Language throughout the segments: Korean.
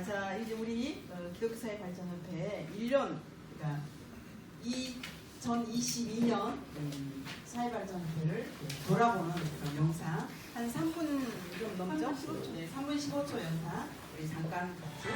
자, 이제 우리 기독교사회 발전협회 1년, 그러니까 2022년 사회발전협회를 돌아보는 그런 영상 한 3분 좀 넘죠? 3분 15초. 네, 3분 15초 영상 우리 잠깐 같이.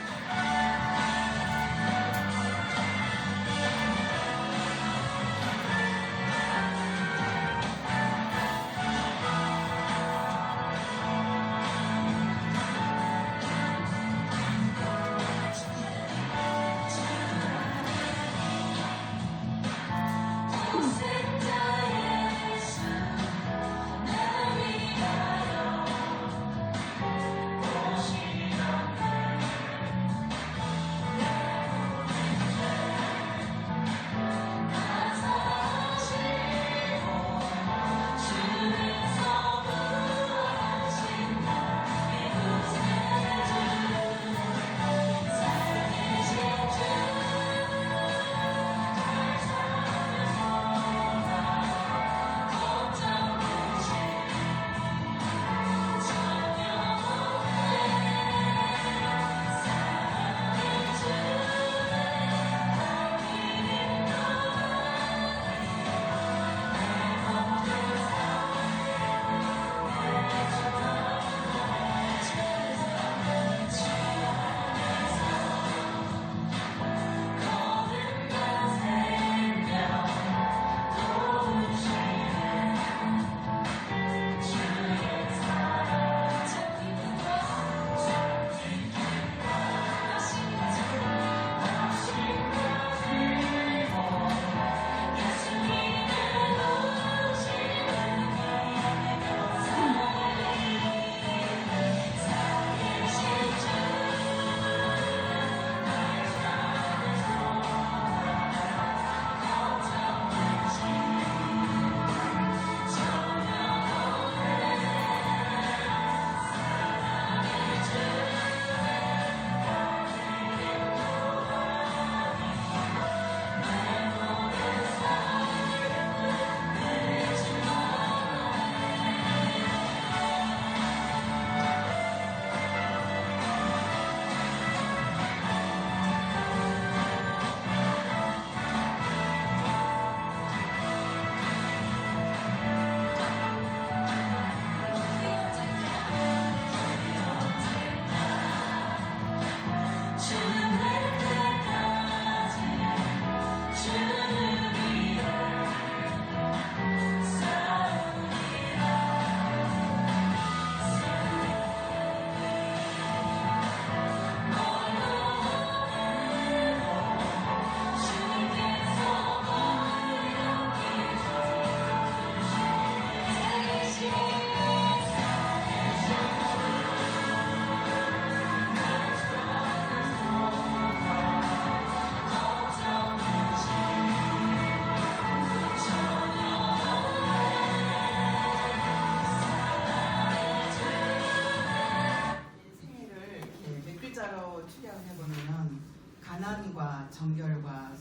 가난과 정결과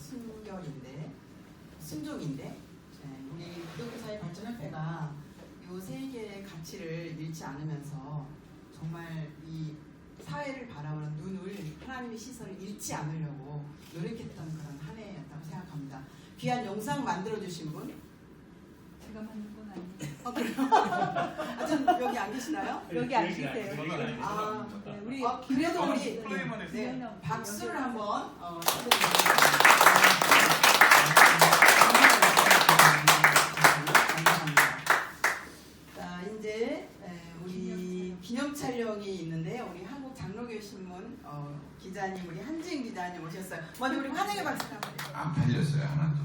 순종인데 우리 기독교사회 발전협회가 이 세 개의 가치를 잃지 않으면서 정말 이 사회를 바라보는 눈을 하나님의 시선을 잃지 않으려고 노력했던 그런 한 해였다고 생각합니다. 귀한 영상 만들어주신 분? 제가 만든 건 아니에요. 그래요? 전 여기 안 계시나요? 여기 안 계세요. 네, 우리 그래도 우리 박수를 한번 자, 이제 우리 기념 촬영이 있는데 우리 한국 장로교 신문 기자님 우리 한지은 기자님 오셨어요. 먼저 우리 환영의 박수 한번 해주세요. 안 팔렸어요 하나도.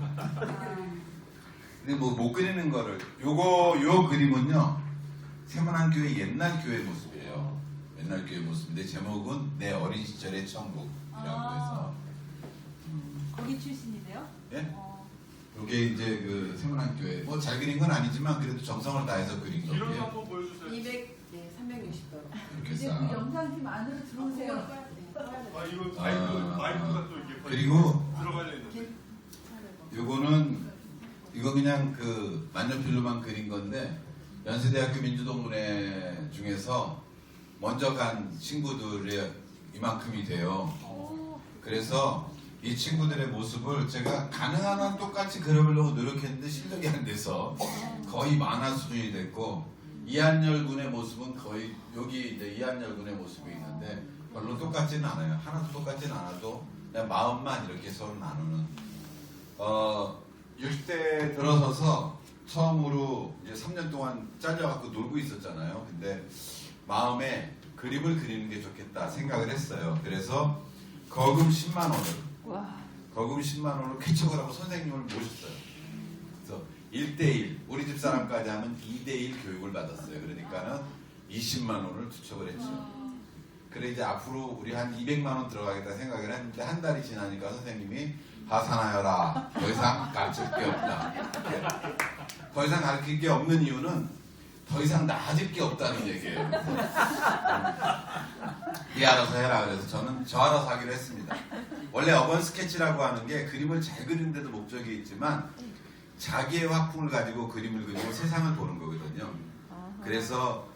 근데 뭐 못 그리는 거를 요 그림은요 세문안교회 옛날 교회 모습이에요. 옛날 교회 모습인데 제목은 내 어린 시절의 천국이라고 해서 거기 출신이세요? 예? 요게 이제 그 세문안교회 뭐 잘 그린 건 아니지만 그래도 정성을 다해서 그린 거고요. 이런 거 한번 보여주세요. 360도로 이렇게 이제 싹. 그 영상팀 안으로 들어오세요. 아 이거 마이크가 또 이렇게 그리고 들어가야 되는데. 요거는 이거 그냥 그 만년필로만 그린 건데 연세대학교 민주동문회 중에서 먼저 간 친구들의 이만큼이 돼요. 그래서 이 친구들의 모습을 제가 가능한 한 똑같이 그려보려고 노력했는데 실력이 안 돼서 거의 만화 수준이 됐고, 이한열 군의 모습은 거의 여기 이제 이한열 군의 모습이 있는데 별로 똑같지는 않아요. 하나도 똑같지는 않아도 그냥 마음만 이렇게 서로 나누는. 60대 들어서서 처음으로 이제 3년 동안 잘려갖고 놀고 있었잖아요. 근데 마음에 그림을 그리는 게 좋겠다 생각을 했어요. 그래서 거금 10만 원을 거금 10만 원을 쾌척을 하고 선생님을 모셨어요. 그래서 1대1 우리 집 사람까지 하면 2대1 교육을 받았어요. 그러니까는 20만 원을 투척을 했죠. 그래 이제 앞으로 우리 한 200만 원 들어가겠다 생각을 했는데 한 달이 지나니까 선생님이 하산하여라. 더 이상 가르칠 게 없다. 더 이상 가르칠 게 없는 이유는 더 이상 나아질 게 없다는 얘기예요. 네 알아서 해라. 그래서 저는 저 알아서 하기로 했습니다. 원래 어번 스케치라고 하는 게 그림을 잘 그리는데도 목적이 있지만 자기의 화풍을 가지고 그림을 그리고 세상을 보는 거거든요. 그래서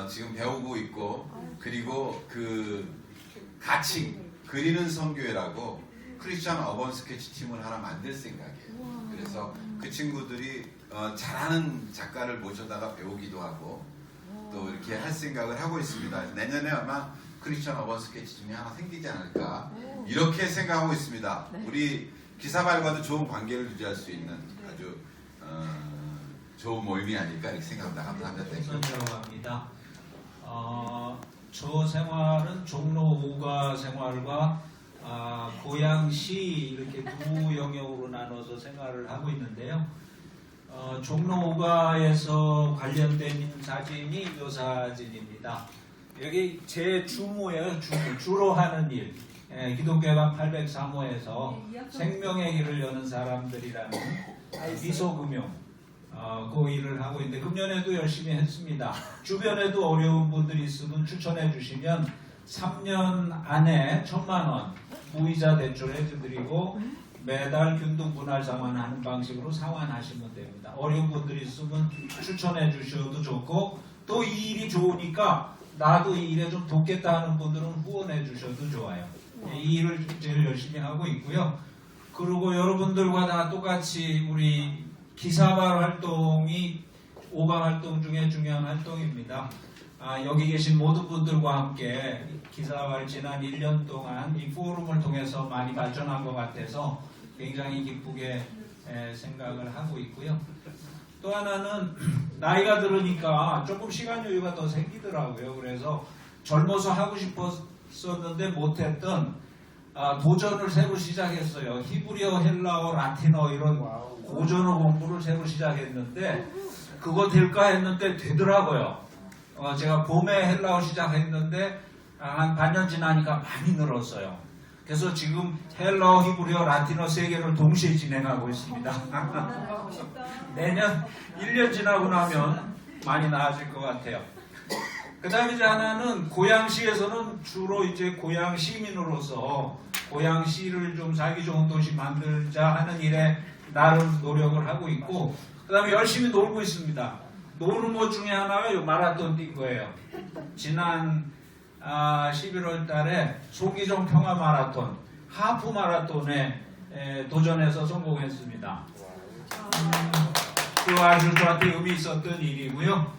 지금 배우고 있고, 그리고 그 같이 그리는 성교회라고 크리스천 어번 스케치 팀을 하나 만들 생각이에요. 그래서 그 친구들이 잘하는 작가를 모셔다가 배우기도 하고 또 이렇게 할 생각을 하고 있습니다. 내년에 아마 크리스천 어번 스케치 팀이 하나 생기지 않을까 이렇게 생각하고 있습니다. 우리 기사말과도 좋은 관계를 유지할 수 있는 아주 좋은 모임이 아닐까 이렇게 생각합니다. 감사합니다. 선이라고 합니다. 저 생활은 종로 우가 생활과 고양시 이렇게 두 영역으로 나눠서 생활을 하고 있는데요. 종로 우가에서 관련된 사진이 이 사진입니다. 여기 제 주무예요. 주로 하는 일. 기독교회관 803호에서 생명의 길을 여는 사람들이라는 미소금융 그 일을 하고 있는데 금년에도 열심히 했습니다. 주변에도 어려운 분들이 있으면 추천해 주시면 3년 안에 1,000만 원 무이자 대출 해드리고 매달 균등 분할 상환하는 방식으로 상환하시면 됩니다. 어려운 분들이 있으면 추천해 주셔도 좋고, 또 이 일이 좋으니까 나도 이 일에 좀 돕겠다 하는 분들은 후원해 주셔도 좋아요. 이 일을 제일 열심히 하고 있고요. 그리고 여러분들과 다 똑같이 우리 기사발 활동이 오가 활동 중에 중요한 활동입니다. 여기 계신 모든 분들과 함께 기사발 지난 1년 동안 이 포럼을 통해서 많이 발전한 것 같아서 굉장히 기쁘게 생각을 하고 있고요. 또 하나는 나이가 들으니까 조금 시간 여유가 더 생기더라고요. 그래서 젊어서 하고 싶었었는데 못했던 도전을 새로 시작했어요. 히브리어, 헬라어, 라틴어 이런 고전어 공부를 새로 시작했는데 그거 될까 했는데 되더라고요. 제가 봄에 헬라어 시작했는데 한 반년 지나니까 많이 늘었어요. 그래서 지금 헬라어, 히브리어, 라틴어 세 개를 동시에 진행하고 있습니다. 내년 1년 지나고 나면 많이 나아질 것 같아요. 그 다음에 이제 하나는 고양시에서는 주로 이제 고양 시민으로서 고양시를 좀 살기 좋은 도시 만들자 하는 일에 나름 노력을 하고 있고, 그 다음에 열심히 놀고 있습니다. 노는 것 중에 하나가 이 마라톤 뛴 거예요. 지난 11월 달에 소기종 평화 마라톤, 하프 마라톤에 도전해서 성공했습니다. 그 아주 저한테 의미 있었던 일이고요.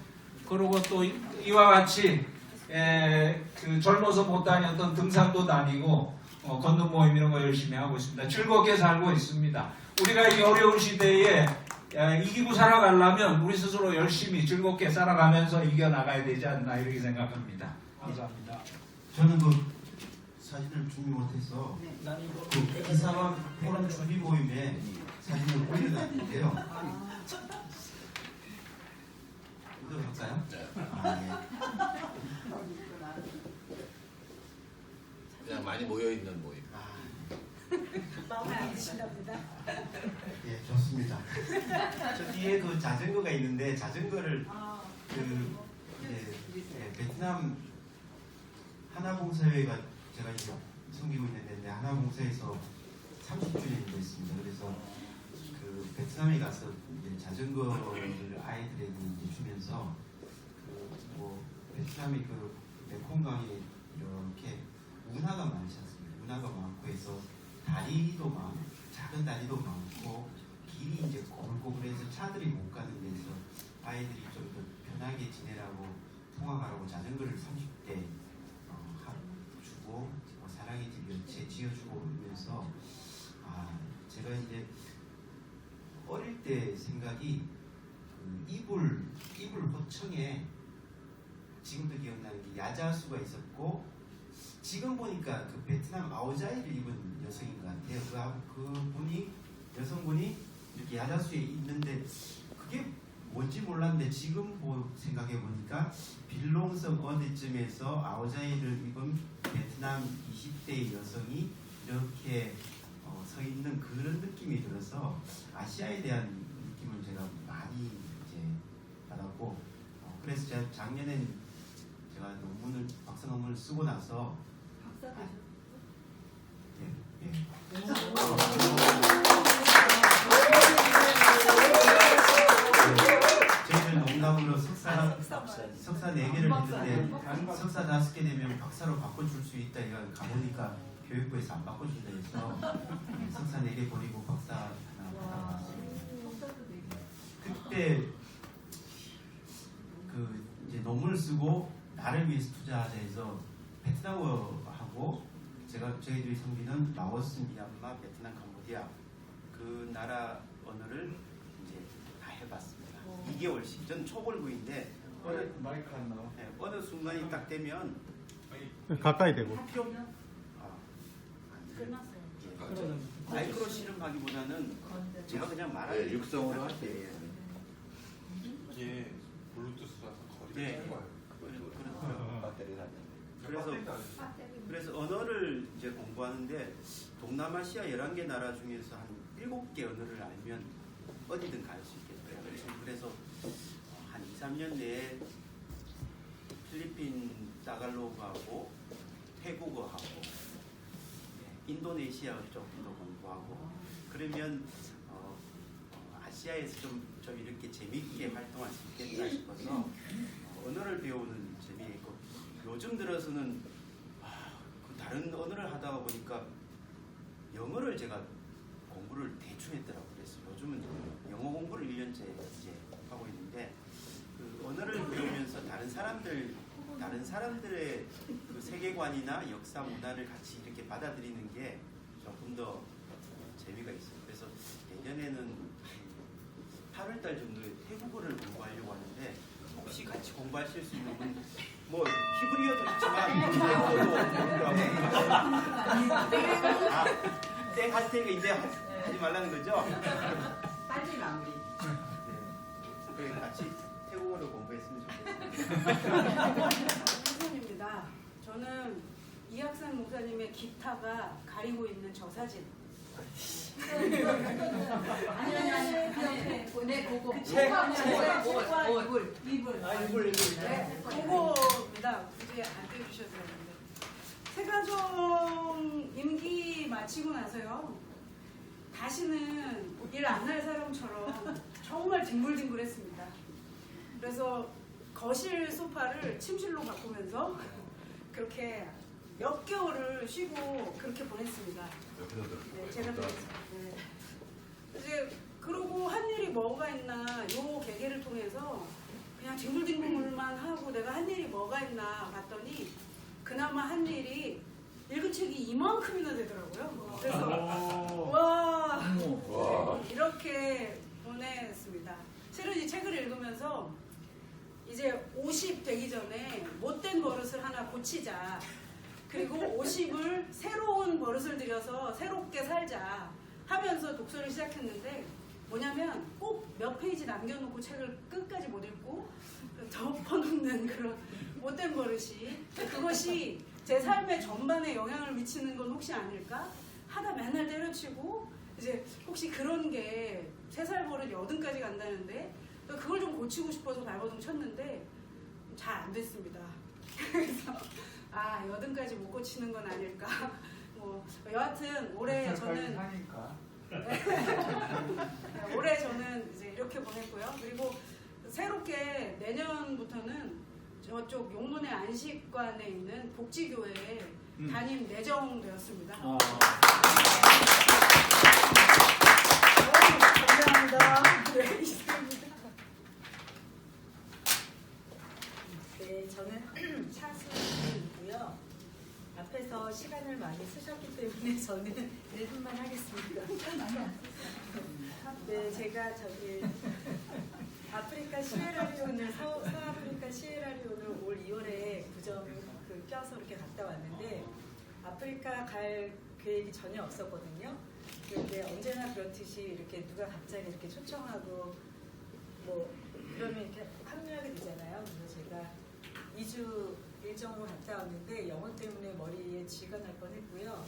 그리고 또 이와 같이 그 젊어서 못 다녔던 등산도 다니고 걷는 모임 이런 거 열심히 하고 있습니다. 즐겁게 살고 있습니다. 우리가 이 어려운 시대에 이기고 살아가려면 우리 스스로 열심히 즐겁게 살아가면서 이겨나가야 되지 않나 이렇게 생각합니다. 감사합니다. 저는 그 사진을 준비 못해서 그 기사만 포럼 준비 모임에 사진을 올려놨는데요. 이거 할까요? 네. 예. 그냥 많이 모여 있는 모임. 마음에 안 드시나 보다. 예, 좋습니다. 저 뒤에 그 자전거가 있는데 자전거를 베트남 하나봉사회가 제가 이제 섬기고 있는데 하나봉사에서 30주년이 됐습니다. 그래서 그 베트남에 가서 이제 자전거를 아이들에게 이제 주면서 그 뭐 베트남이 그 메콩강이 이렇게 운하가 변화가 많고 해서 다리도 많고 작은 다리도 많고 길이 이제 고글고글해서 차들이 못 가는 데서 아이들이 좀 더 편하게 지내라고 통학하라고 자전거를 30대 주고 사랑의 집 몇 채 지어주고 그러면서 제가 이제 어릴 때 생각이 그 이불 호청에 지금도 기억나는 게 야자수가 있었고 지금 보니까 그 베트남 아오자이를 입은 여성인 것 같아요. 그 분이 여성분이 이렇게 야자수에 있는데 그게 뭔지 몰랐는데 지금 생각해 보니까 빌롱성 어디쯤에서 아오자이를 입은 베트남 20대 여성이 이렇게 서 있는 그런 느낌이 들어서 아시아에 대한 느낌을 제가 많이 이제 받았고 그래서 제가 작년엔 제가 박사 논문을 쓰고 나서 박사 되셨어요? 저희는 농담으로 석사 4개를 했는데 석사 5개 되면 박사로 바꿔줄 수 있다. 이거 가보니까 교육부에서 안 바꿔준다 해서 석사 4개 버리고 박사 하나 받아봤습니다. 박사도 되게. 그때 그 이제 논문을 쓰고 나를 위해서 투자하자 해서 베트남어하고 저희들이 섬기는 라오스, 미얀마, 베트남, 캄보디아 그 나라 언어를 이제 다 해봤습니다. 2개월씩. 전 초벌구인데 마이크 안 나와. 어느 순간이 딱 되면 가까이 대고. 필요 끝났어요. 마이크로 실험하기보다는 제가 그냥 말하는 육성으로 할때 이게 블루투스라서 거리가 네. 짧아요. 그래서 언어를 이제 공부하는데 동남아시아 11개 나라 중에서 한 7개 언어를 알면 어디든 갈 수 있겠더라고요. 그래서 한 2, 3년 내에 필리핀 타갈로그하고 태국어하고 인도네시아 쪽도 공부하고 그러면 아시아에서 좀 이렇게 재미있게 활동할 수 있겠다 싶어서 언어를 배우는 재미가 있고 요즘 들어서는 그 다른 언어를 하다가 보니까 영어를 제가 공부를 대충 했더라고요. 그래서 요즘은 영어 공부를 1년째 이제 하고 있는데 그 언어를 배우면서 다른 사람들의 그 세계관이나 역사 문화를 같이 이렇게 받아들이는 게 조금 더 재미가 있어요. 그래서 내년에는 8월달 정도에 태국어를 공부하려고 하는데 혹시 같이 공부하실 수 있는 분, 뭐 히브리어도 있지만 태국어도 땡할 테니까 이제 하지 말라는 거죠? 빨리 마무리. 네, 같이 태국어를 공부했으면 좋겠습니다. 선생님입니다. 저는 이학산 목사님의 기타가 가리고 있는 저 사진. 아니. 네, 그거. 이불. 네, 그거입니다. 굳이 안 떼주셔도 되는데. 세가정 임기 마치고 나서요. 다시는 일 안 할 사람처럼 정말 뒹굴뒹굴했습니다. 그래서 거실 소파를 침실로 바꾸면서 그렇게 몇 개월을 쉬고 그렇게 보냈습니다. 네, 제가 보냈습니다. 네. 이제 그러고 한 일이 뭐가 있나 요 계기를 통해서 그냥 뒹굴뒹굴만 하고 내가 한 일이 뭐가 있나 봤더니 그나마 한 일이 읽은 책이 이만큼이나 되더라고요. 그래서 와 이렇게 보냈습니다. 실은 이 책을 읽으면서 이제 50 되기 전에 못된 버릇을 하나 고치자. 그리고 50을 새로운 버릇을 들여서 새롭게 살자 하면서 독서를 시작했는데 뭐냐면 꼭 몇 페이지 남겨놓고 책을 끝까지 못 읽고 덮어놓는 그런 못된 버릇이 그것이 제 삶의 전반에 영향을 미치는 건 혹시 아닐까? 하다 맨날 때려치고 이제 혹시 그런 게 3살 버릇 80까지 간다는데 그걸 좀 고치고 싶어서 발버둥 쳤는데 잘 안 됐습니다. 그래서 80까지 못 고치는 건 아닐까? 뭐 여하튼 올해 저는 올해 저는 이제 이렇게 보냈고요. 그리고 새롭게 내년부터는 저쪽 용문의 안식관에 있는 복지교회에 담임 내정되었습니다. 어, 감사합니다. 네, 이상입니다. 네, 저는 차수이고요. 앞에서 시간을 많이 쓰셨기 때문에 저는 1분만 하겠습니다. 네, 제가 저기 아프리카 시에라리온을 서아프리카 시에라리온을 올 2월에 구정 껴서 이렇게 갔다 왔는데 아프리카 갈 계획이 전혀 없었거든요. 그런데 언제나 그렇듯이 이렇게 누가 갑자기 이렇게 초청하고 뭐 그러면 이렇게 합류하게 되잖아요. 그래서 제가 2주 일정으로 갔다 왔는데 영어 때문에 머리에 쥐가 날 뻔했고요.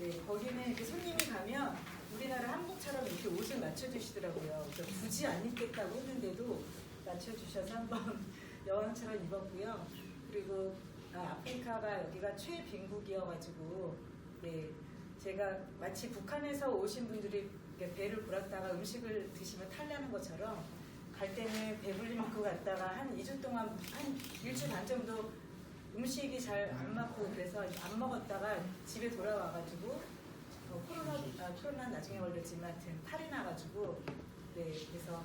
네, 거기는 이렇게 손님이 가면 우리나라 한복처럼 이렇게 옷을 맞춰주시더라고요. 그래서 굳이 안 입겠다고 했는데도 맞춰주셔서 한번 여왕처럼 입었고요. 그리고 아프리카가 여기가 최빈국이어가지고 네, 제가 마치 북한에서 오신 분들이 이렇게 배를 불었다가 음식을 드시면 탈나는 것처럼 갈 때는 배불리 먹고 갔다가 한 2주 동안 한 일주일 반 정도 음식이 잘 안 맞고 그래서 안 먹었다가 집에 돌아와가지고 코로나 나중에 걸렸지만 하여튼 탈이 나가지고 네 그래서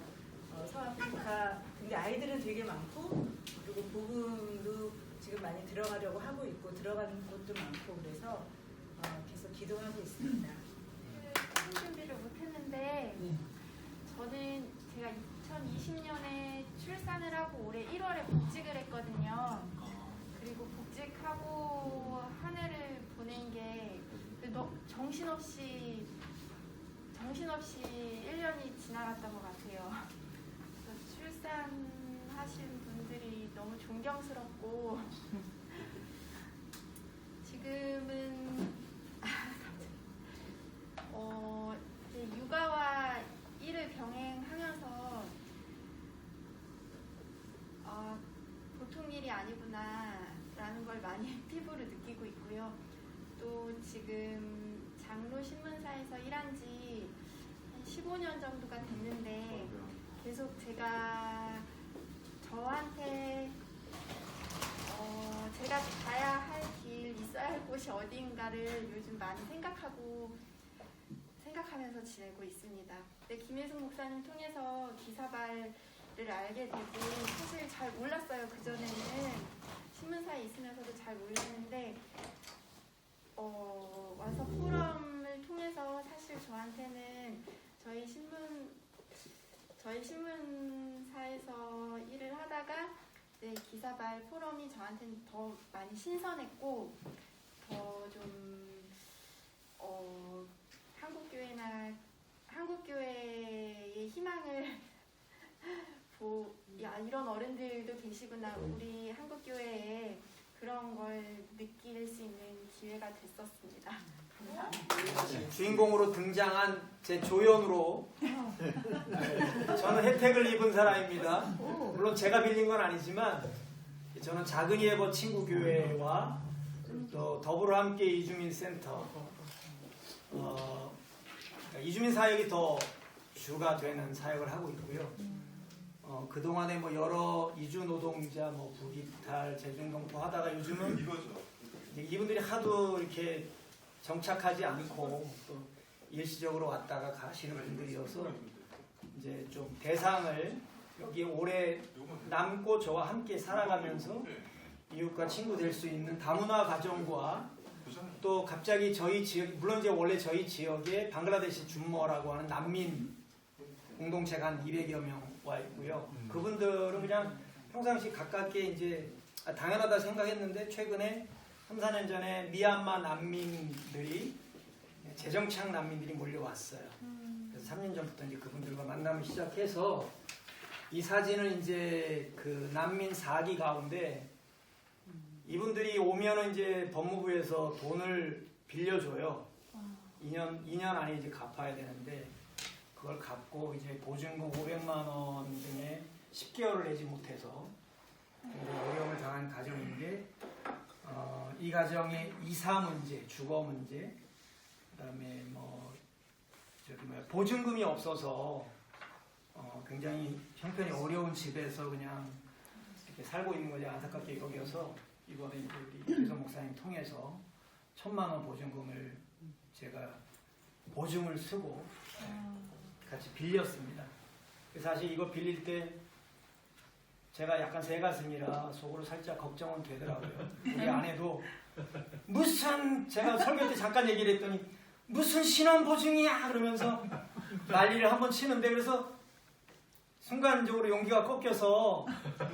서아프리카 근데 아이들은 되게 많고 그리고 복음도 지금 많이 들어가려고 하고 있고 들어가는 곳도 많고 그래서 계속 기도하고 있습니다. 그 준비를 못했는데 저는 제가 2020년에 출산을 하고 올해 1월에 복직을 했거든요. 그리고 복직하고 한 해를 보낸 게 정신없이 1년이 지나갔던 것 같아요. 그래서 출산하신 분들이 너무 존경스럽고 지금은 이제 육아와 일을 병행하면서 보통 일이 아니구나라는 걸 많이 피부로 느끼고 있고요. 또 지금 장로 신문사에서 일한 지 한 15년 정도가 됐는데 계속 제가 저한테 제가 가야 할 길, 있어야 할 곳이 어디인가를 요즘 많이 생각하면서 지내고 있습니다. 근데 김혜숙 목사님 통해서 기사발을 알게 되고 사실 잘 몰랐어요. 그전에는 신문사에 있으면서도 잘 몰랐는데 와서 포럼을 통해서 사실 저한테는 저희 신문사에서 일을 하다가 네, 기사발 포럼이 저한테는 더 많이 신선했고 더 좀 한국교회의 희망을 이런 어른들도 계시구나 우리 한국교회에 그런 걸 느낄 수 있는 기회가 됐었습니다. 주인공으로 등장한 제 조연으로 저는 혜택을 입은 사람입니다. 물론 제가 빌린 건 아니지만 저는 작은 예버 친구교회와 또 더불어 함께 이주민 센터 이주민 사역이 더 주가 되는 사역을 하고 있고요. 그동안에 뭐 여러 이주 노동자 부기탈 재중동포 하다가 요즘은 이분들이 하도 이렇게 정착하지 않고 또 일시적으로 왔다가 가시는 분들이어서 이제 좀 대상을 여기 오래 남고 저와 함께 살아가면서 이웃과 친구 될 수 있는 다문화 가정과 또 갑자기 저희 지역 물론 이제 원래 저희 지역에 방글라데시 준머라고 하는 난민 공동체가 한 200여 명 와 있고요. 그분들은 그냥 평상시 가깝게 이제 당연하다 생각했는데 최근에 3, 4년 전에 미얀마 난민들이 재정착 난민들이 몰려왔어요. 그래서 3년 전부터 이제 그분들과 만남을 시작해서 이 사진은 이제 그 난민 4기 가운데 이분들이 오면은 이제 법무부에서 돈을 빌려줘요. 2년 안에 이제 갚아야 되는데 그걸 갚고 이제 보증금 500만 원 등에 10개월을 내지 못해서 어려움을 당한 가정인데 이 가정의 이사 문제, 주거 문제, 그다음에 보증금이 없어서 굉장히 형편이 어려운 집에서 그냥 이렇게 살고 있는 거지 안타깝게 여겨서 이번에 이제 우리 교선 목사님 통해서 1,000만 원 보증금을 제가 보증을 쓰고 같이 빌렸습니다. 사실 이거 빌릴 때 제가 약간 새가슴이라 속으로 살짝 걱정은 되더라고요. 우리 아내도 무슨, 제가 설교 때 잠깐 얘기를 했더니 무슨 신원보증이야 그러면서 난리를 한번 치는데, 그래서 순간적으로 용기가 꺾여서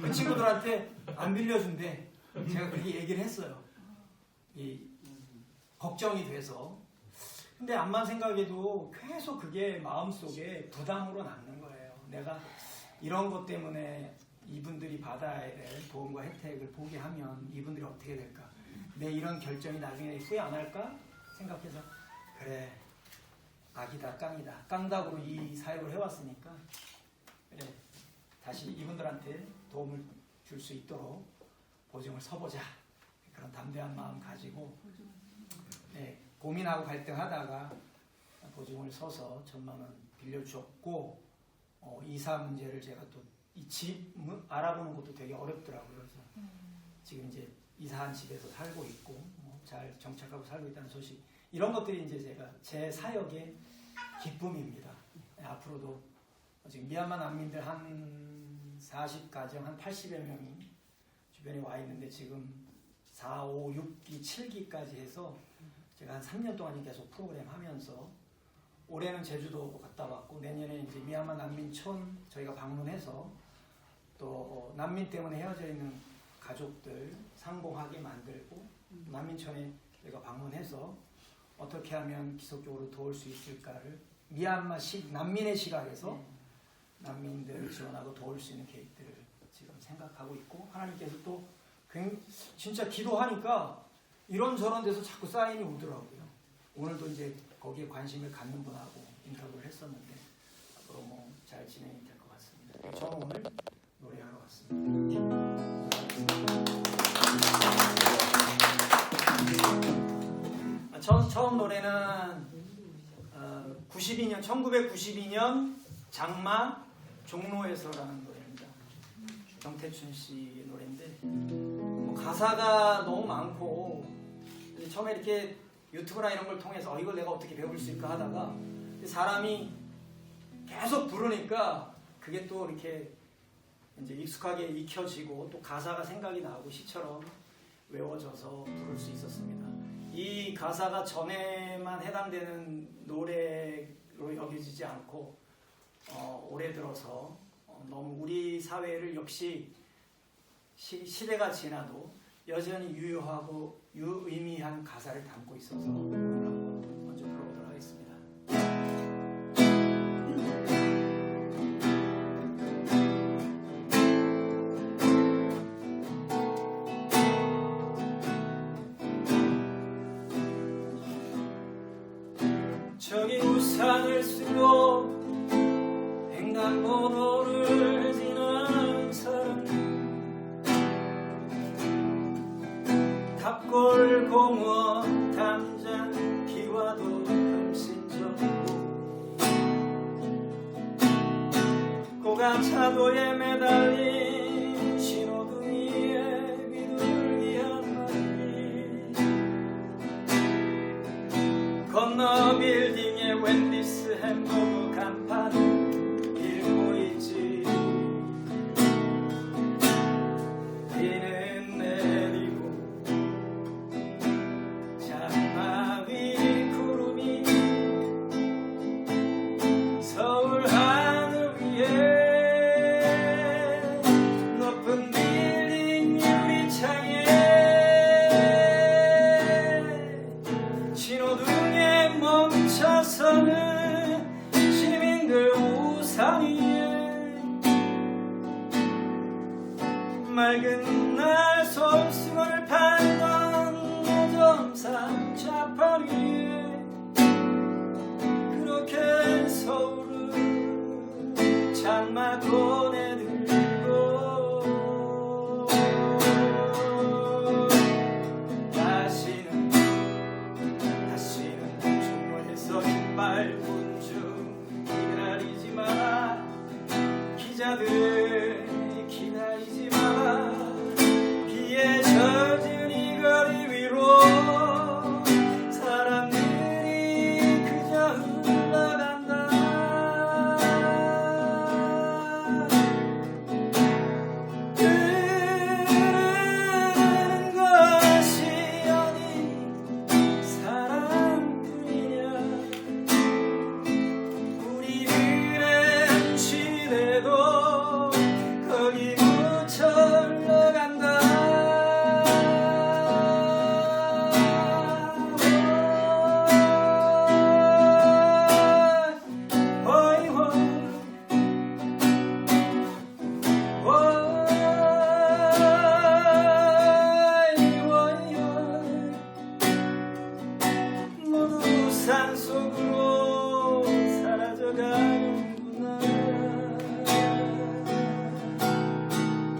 그 친구들한테 안 빌려준대. 제가 그렇게 얘기를 했어요. 걱정이 돼서. 근데 암만 생각해도 계속 그게 마음속에 부담으로 남는 거예요. 내가 이런 것 때문에 이분들이 받아야 될 보험과 혜택을 보게 하면 이분들이 어떻게 될까? 내 이런 결정이 나중에 후회 안 할까? 생각해서 그래, 악이다 깡이다, 깡닭으로 이 사역을 해왔으니까 그래, 다시 이분들한테 도움을 줄 수 있도록 보증을 서보자. 그런 담대한 마음 가지고 고민하고 갈등하다가 보증을 서서 1,000만 원 빌려줬고, 이사 문제를 제가 또 이 집 알아보는 것도 되게 어렵더라고요. 그래서 지금 이제 이사한 집에서 살고 있고 잘 정착하고 살고 있다는 소식, 이런 것들이 이제 제가 제 사역의 기쁨입니다. 앞으로도 지금 미얀마 난민들 한 40가정 한 80여 명이 주변에 와 있는데, 지금 4, 5, 6기, 7기까지 해서 제가 한 3년 동안 계속 프로그램 하면서, 올해는 제주도 갔다 왔고 내년에 이제 미얀마 난민촌 저희가 방문해서 또 난민 때문에 헤어져 있는 가족들 상봉하게 만들고, 난민촌에 저희가 방문해서 어떻게 하면 기속적으로 도울 수 있을까를 미얀마 난민의 시각에서 난민들을 지원하고 도울 수 있는 계획들을 지금 생각하고 있고, 하나님께서 또 진짜 기도하니까 이런저런 데서 자꾸 사인이 오더라고요. 오늘도 이제 거기에 관심을 갖는 분하고 인터뷰를 했었는데 앞으로 잘 진행이 될 것 같습니다. 저는 오늘 노래하러 왔습니다. 처음 노래는 1992년 장마 종로에서라는 노래입니다. 정태춘 씨 노래인데 가사가 너무 많고, 처음에 이렇게 유튜브나 이런 걸 통해서 이걸 내가 어떻게 배울 수 있을까 하다가 사람이 계속 부르니까 그게 또 이렇게 이제 익숙하게 익혀지고 또 가사가 생각이 나고 시처럼 외워져서 부를 수 있었습니다. 이 가사가 전에만 해당되는 노래로 여겨지지 않고 올해 들어서 너무 우리 사회를 역시 시대가 지나도 여전히 유효하고 유의미한 가사를 담고 있어서 오늘 먼저 불러보도록 하겠습니다. 저기 우산을 쓰고 횡단보도를 지나는 사람, 갑골공원 담장 비와도 흠씬 젖고, 고감차도에 매달린 신호등위에 비둘기한 마리, 건너 빌딩에 웬디스 햄버거 간판을 읽고 있지. 비는 내리고 장마 위 구름이 서울 하늘 위에 높은 빌딩 유리창에 신호등에 멈춰서는 시민들 우산 위에 맑은 날 솜수건을 팔던 노점상 좌판 위에 그렇게 서울은 장마 보내들고, 다시는 종로에서 깃발 군중 기다리지 마라, 기자들 기다리지 마라. 일상 속으로 사라져가는구나.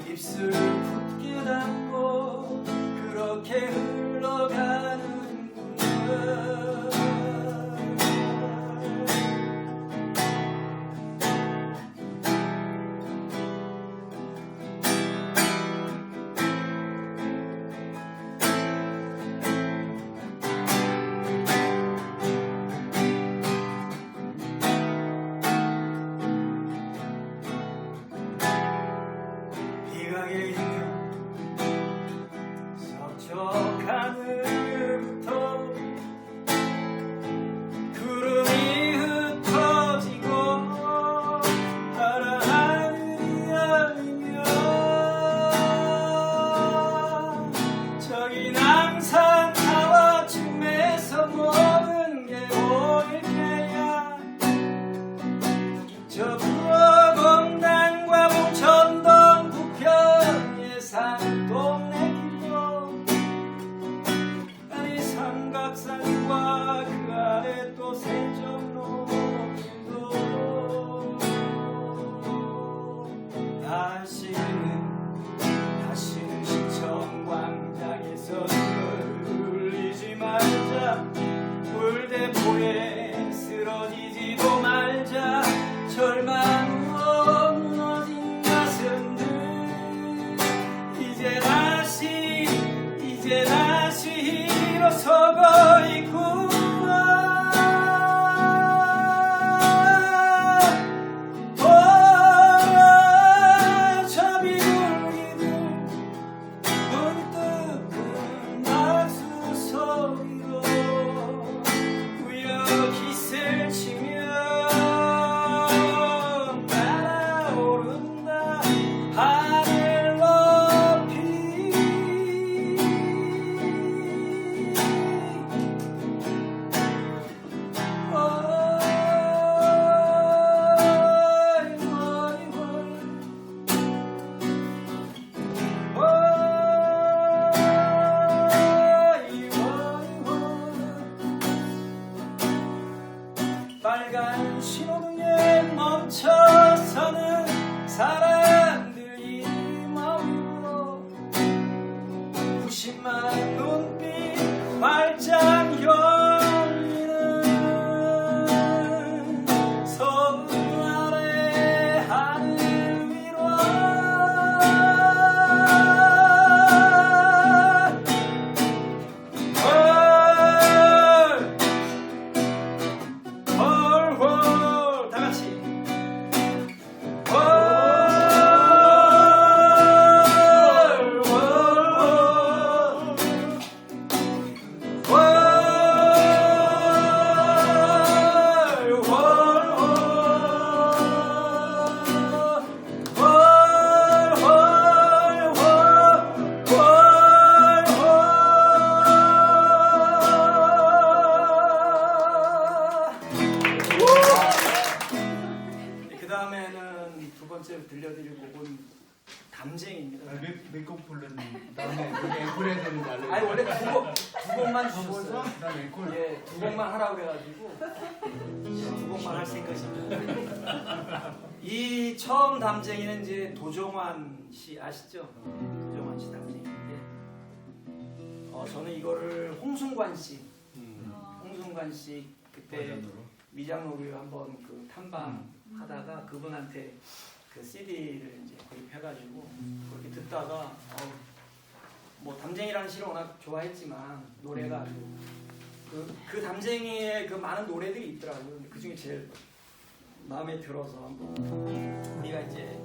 입술 굳게 닫고 그렇게 흘러가는구나. 비가 내리면 서쪽 하늘부터 구름이 흩어지고 파란 하늘이 열리면 저긴 항상 나와 춤에서 모든 게 보일 테야. 저 부어공단과 봉천동 부평의 산동네 길도 아니 삼각산과 그 아래 또 세종로 길도 다시는 시청광장에서 울리지 말자. 물대포에 쓰러지지도 말자. 절망으로 무너진 가슴들 이제 다시 일어서고 있구나. 저 비둘기들 문득 박수 소리로 우여 기세를 치며 날아오른다. 하늘 높이 빨간 신호등에 멈춰서는 사람들이 머물러 90만 눈빛 활짝 열리는 서부 아래 하늘 위로 홀홀 다 같이 그 다음에는 두 번째로 들려드릴 곡은 담쟁이입니다. 몇곡 불렀는데 다음에 그게 앵콜 해야 되는지 알려줘. 아니 원래 두 곡만 주셨어요. 그다음에 앵콜. 예, 두 곡만 하라고 그래가지고 두 곡만 할 생각입니다. 이 처음 담쟁이는 이제 도종환 씨 아시죠? 도종환 씨 담쟁이인데 저는 이거를 홍순관 씨 그때 미장로교회 한번 그 탐방 하다가 그분한테 그 CD를 이제 구입해가지고 그렇게 듣다가 뭐 담쟁이라는 시를 워낙 좋아했지만 노래가 아주 그 담쟁이의 그 많은 노래들이 있더라고요. 근데 그 중에 제일 마음에 들어서 한번 우리가 이제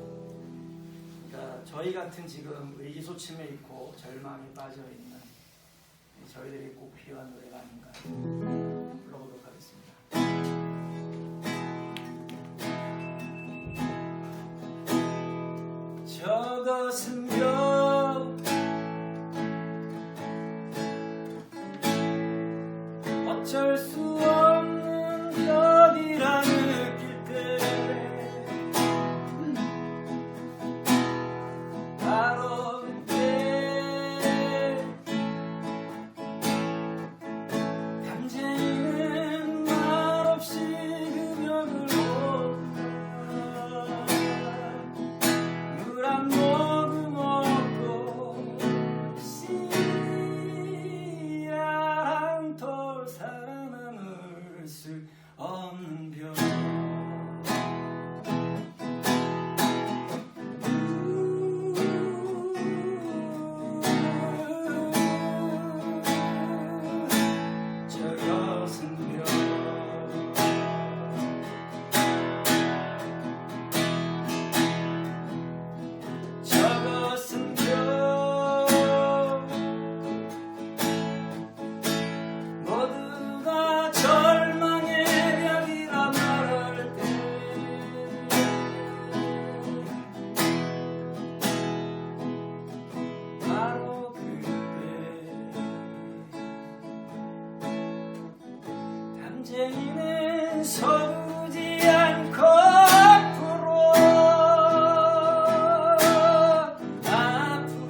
그러니까 저희 같은 지금 의기소침해 있고 절망에 빠져 있는 저희들이 꼭 필요한 노래가 아닌가 불러보도록 하겠습니다. 저것은 몇 어쩔 수 없는 벽이라 느낄 때 바로 그때 담쟁이는 저것은 별 저것은 별 모두가 절망의 별이라 말할 때 바로 그때 담쟁이는 서두지 않고 앞으로 나아간다.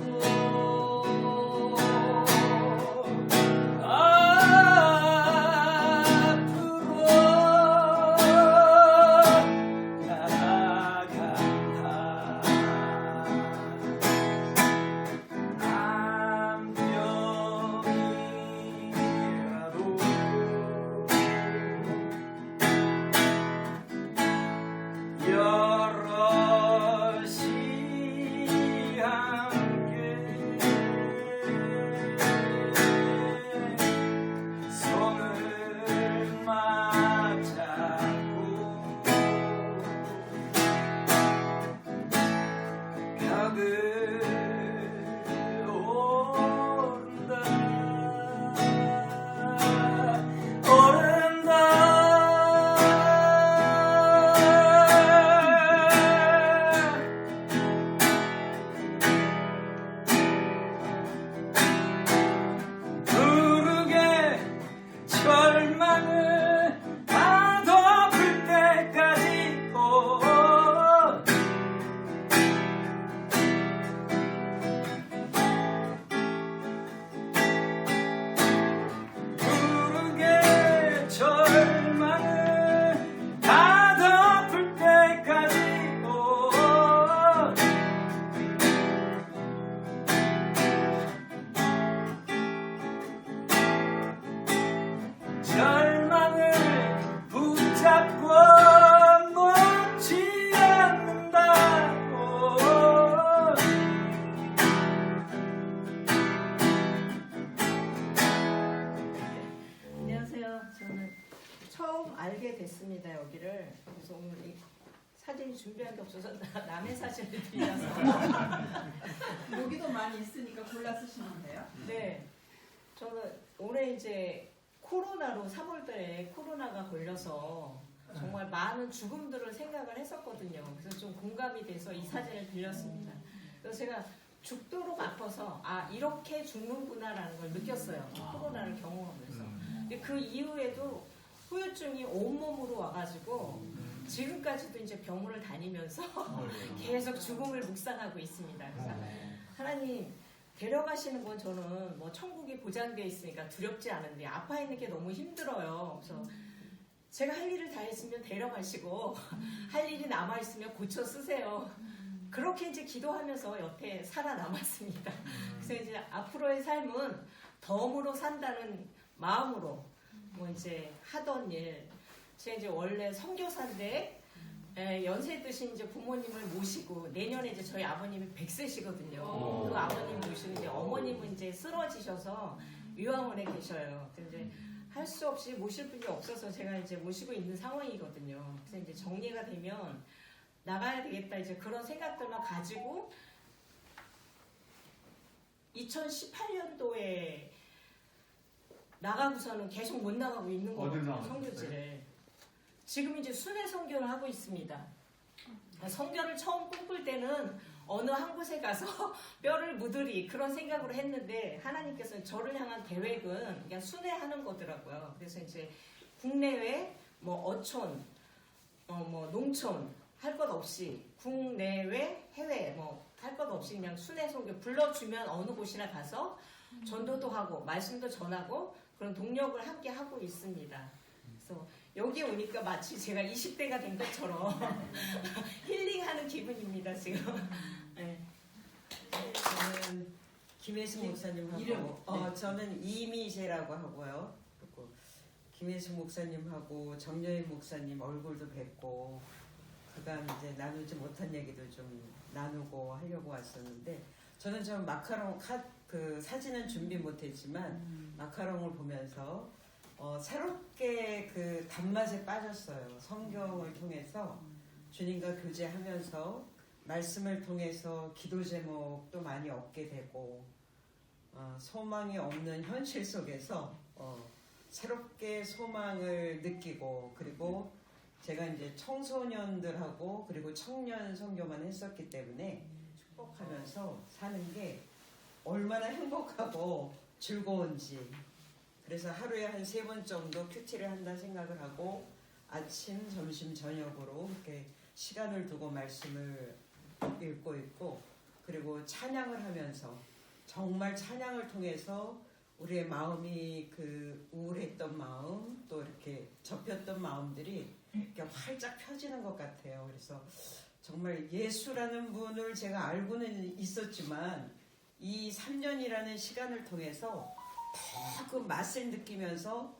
암병이라도 여럿이 함께 손을 맞잡고 벽을 오른다 부르게 절망을 다 덮을 때까지 부르게 절망을 다 덮을 때까지 절망을 붙잡고 놓지 않는다고 안녕하세요. 저는 처음 알게 됐습니다, 여기를. 그래서 오늘 이 사진 준비한 게 없어서 남의 사진을 빌려서. 여기도 많이 있으니까 골라 쓰시면 돼요. 네. 저는 올해 이제 코로나로 3월달에 코로나가 걸려서 정말 많은 죽음들을 생각을 했었거든요. 그래서 좀 공감이 돼서 이 사진을 빌렸습니다. 그래서 제가 죽도록 아파서 아 이렇게 죽는구나라는 걸 느꼈어요. 코로나를 경험하면서. 근데 그 이후에도 후유증이 온몸으로 와가지고 지금까지도 이제 병원을 다니면서 계속 죽음을 묵상하고 있습니다. 그래서 하나님 데려가시는 건 저는 뭐 천국이 보장되어 있으니까 두렵지 않은데 아파 있는 게 너무 힘들어요. 그래서 제가 할 일을 다 했으면 데려가시고 할 일이 남아 있으면 고쳐 쓰세요. 그렇게 이제 기도하면서 옆에 살아남았습니다. 그래서 이제 앞으로의 삶은 덤으로 산다는 마음으로 뭐 이제 하던 일, 제가 이제 원래 선교사인데 연세 드신 이제 부모님을 모시고 내년에 이제 저희 아버님이 100세시거든요. 그 아버님 모시고 이제 어머님은 이제 쓰러지셔서 유황원에 계셔요. 근데 이제 할 수 없이 모실 분이 없어서 제가 이제 모시고 있는 상황이거든요. 그래서 이제 정리가 되면 나가야 되겠다 이제 그런 생각들만 가지고 2018년도에 나가고서는 계속 못 나가고 있는 거거든요. 선교지를. 지금 이제 순회 선교를 하고 있습니다. 선교를 처음 꿈꿀 때는 어느 한 곳에 가서 뼈를 묻으리 그런 생각으로 했는데 하나님께서 저를 향한 계획은 그냥 순회하는 거더라고요. 그래서 이제 국내외 뭐 어촌, 뭐 농촌 할 것 없이 국내외 해외 뭐 할 것 없이 그냥 순회 선교 불러주면 어느 곳이나 가서 전도도 하고 말씀도 전하고 그런 동력을 함께 하고 있습니다. 그래서 여기 오니까 마치 제가 20대가 된 것처럼 힐링하는 기분입니다 지금. 네. 저는 김혜수 목사님하고 이름. 저는 이미재라고 하고요. 그리고 김혜수 목사님하고 정여인 목사님 얼굴도 뵙고 그간 이제 나누지 못한 얘기도 좀 나누고 하려고 왔었는데 저는 좀 마카롱 그 사진은 준비 못했지만 마카롱을 보면서 새롭게 그 단맛에 빠졌어요. 성경을 통해서 주님과 교제하면서 말씀을 통해서 기도 제목도 많이 얻게 되고 소망이 없는 현실 속에서 새롭게 소망을 느끼고 그리고 제가 이제 청소년들하고 그리고 청년 선교만 했었기 때문에 축복하면서 사는 게 얼마나 행복하고 즐거운지 그래서 하루에 한 3번 정도 큐티를 한다 생각을 하고 아침, 점심, 저녁으로 이렇게 시간을 두고 말씀을 읽고 있고 그리고 찬양을 하면서 정말 찬양을 통해서 우리의 마음이 그 우울했던 마음 또 이렇게 접혔던 마음들이 이렇게 활짝 펴지는 것 같아요. 그래서 정말 예수라는 분을 제가 알고는 있었지만 이 3년이라는 시간을 통해서 더 그 맛을 느끼면서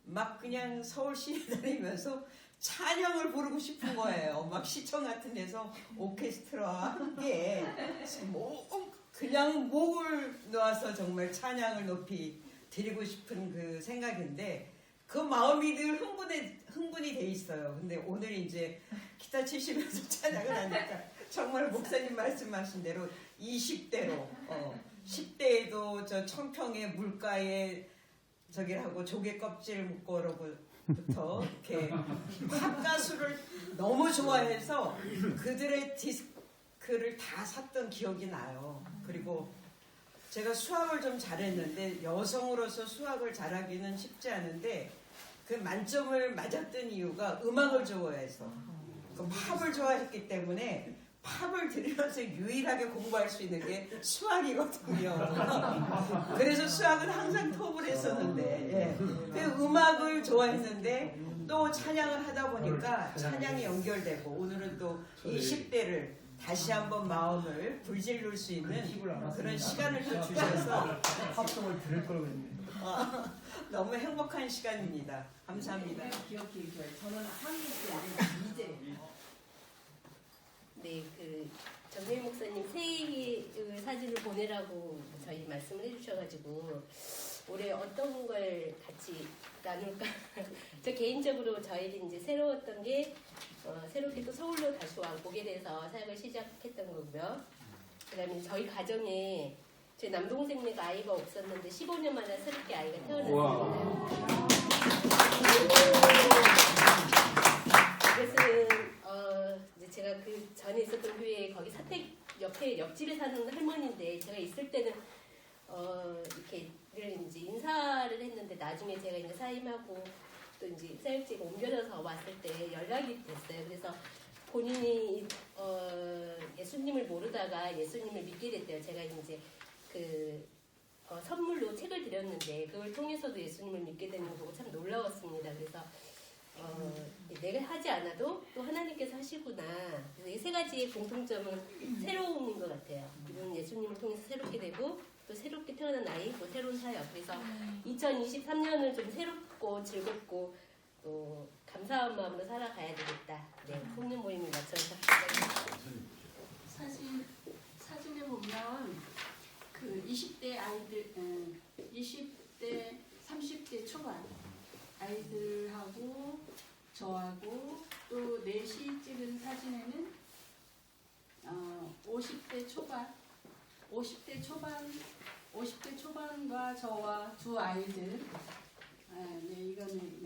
막 그냥 서울 시내 다니면서 찬양을 부르고 싶은 거예요. 막 시청 같은 데서 오케스트라와 함께 그냥 목을 놓아서 정말 찬양을 높이 드리고 싶은 그 생각인데 그 마음이 늘 흥분이 돼 있어요. 근데 오늘 이제 기타 치시면서 찬양을 하니까 정말 목사님 말씀하신 대로 20대로 10대에도 저 청평의 물가에 저기하고 조개 껍질 묶어로부터 이렇게 팝 가수를 너무 좋아해서 그들의 디스크를 다 샀던 기억이 나요. 그리고 제가 수학을 좀 잘했는데 여성으로서 수학을 잘하기는 쉽지 않은데 그 만점을 맞았던 이유가 음악을 좋아해서 그 팝을 좋아했기 때문에 팝을 들으면서 유일하게 공부할 수 있는 게 수학이거든요. 그래서 수학은 항상 톱을 했었는데 그 음악을 좋아했는데 또 찬양을 하다 보니까 찬양이 연결되고 오늘은 또 20대를 다시 한번 마음을 불질를 수 있는 그런 시간을 또 주셔서 합성을 들을 거라고 했네. 너무 행복한 시간입니다. 감사합니다. 기억해 줘요. 저는 한국 때 이제 네, 그 정일 목사님 새해 사진을 보내라고 저희 말씀을 해주셔가지고 올해 어떤 걸 같이 나눌까? 저 개인적으로 저희는 이제 새로웠던 게 새롭게 또 서울로 다시 오게 돼서 사역을 시작했던 거고요. 그다음에 저희 가정에 제 남동생네가 아이가 없었는데 15년 만에 새롭게 아이가 태어났습니다. 그것은 이제 제가 그 전에 있었던 교회에 거기 사택 옆집에 사는 할머니인데 제가 있을 때는 이렇게 늘 이제 인사를 했는데 나중에 제가 이제 사임하고 또 이제 사역지가 옮겨져서 왔을 때 연락이 됐어요. 그래서 본인이 예수님을 모르다가 예수님을 믿게 됐대요. 제가 이제 그 선물로 책을 드렸는데 그걸 통해서도 예수님을 믿게 되는 거 참 놀라웠습니다. 그래서 내가 하지 않아도 또 하나님께서 하시구나. 그래서 이 세 가지의 공통점은 새로움인 것 같아요. 이분 예수님을 통해서 새롭게 되고 또 새롭게 태어난 아이, 또 새로운 사역. 그래서 2023년을 좀 새롭고 즐겁고 또 감사한 마음으로 살아가야 되겠다. 네, 풍년 모임을 마쳐서 사진에 보면 그 20대 아이들, 20대, 30대 초반 아이들하고 저하고 또 넷이 찍은 사진에는 50대 초반과 저와 두 아이들. 네, 이거는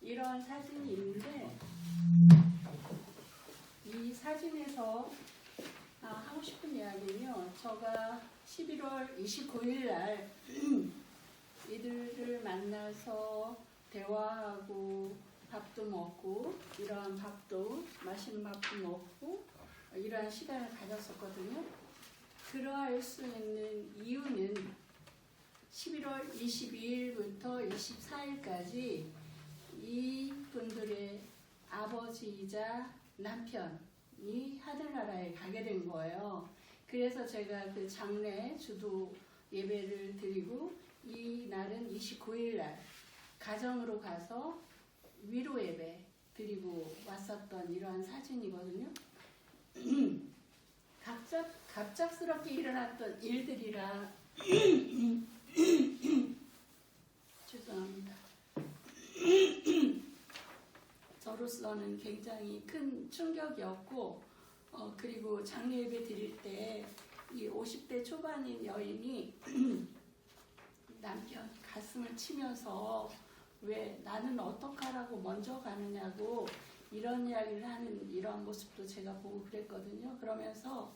이런 사진이 있는데 이 사진에서 하고 싶은 이야기는요. 제가 11월 29일 날 이들을 만나서 대화하고 밥도 먹고 이러한 밥도 맛있는 밥도 먹고 이러한 시간을 가졌었거든요. 그러할 수 있는 이유는 11월 22일부터 24일까지 이 분들의 아버지이자 남편이 하늘나라에 가게 된 거예요. 그래서 제가 그 장례 주도 예배를 드리고 이 날은 29일 날 가정으로 가서 위로 예배 드리고 왔었던 이러한 사진이거든요. 갑작스럽게 일어났던 일들이라 죄송합니다. 저로서는 굉장히 큰 충격이었고 그리고 장례 예배 드릴 때 이 50대 초반인 여인이 남편 가슴을 치면서 왜 나는 어떡하라고 먼저 가느냐고 이런 이야기를 하는 이런 모습도 제가 보고 그랬거든요. 그러면서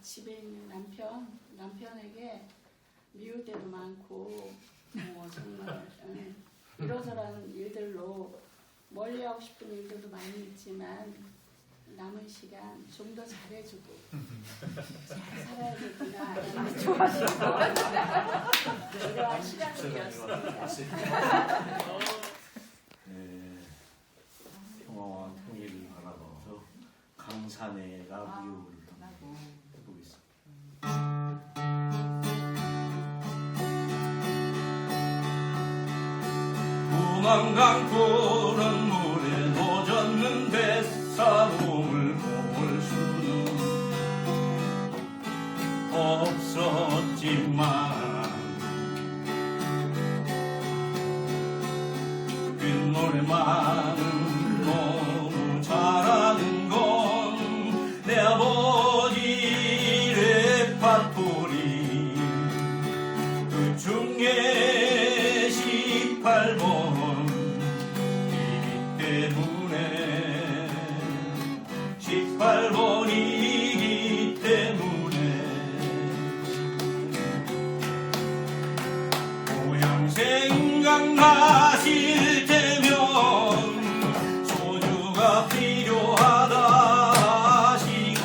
집에 있는 남편에게 미울 때도 많고 정말 이러저러한 일들로 멀리하고 싶은 일들도 많이 있지만 남은 시간 좀 더 잘해주고 잘 살아야겠구나 이러한 시간이었습니다. 네, 평화와 통일을 바라보면서 강산해가 미움을 해보겠습니다. 두만강 푸른 물에 노젓는 뱃사몸을 볼 수는 없었지만 빗노래만은 너무 잘하는 건 내 아버지 레파토리 그 중에 18번 때문에 18번이기 때문에 고향 생각나실 때면 소주가 필요하다 하시고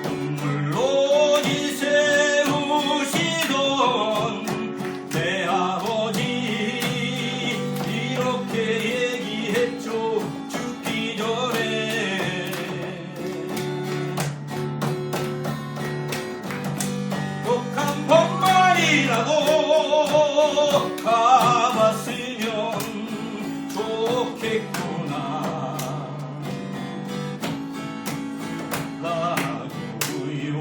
눈물로 일세우시던 내 아버지 이렇게 얘기했죠. 죽기 전에 꼭 한 번만이라도 가봤으면 좋겠구나 라고요.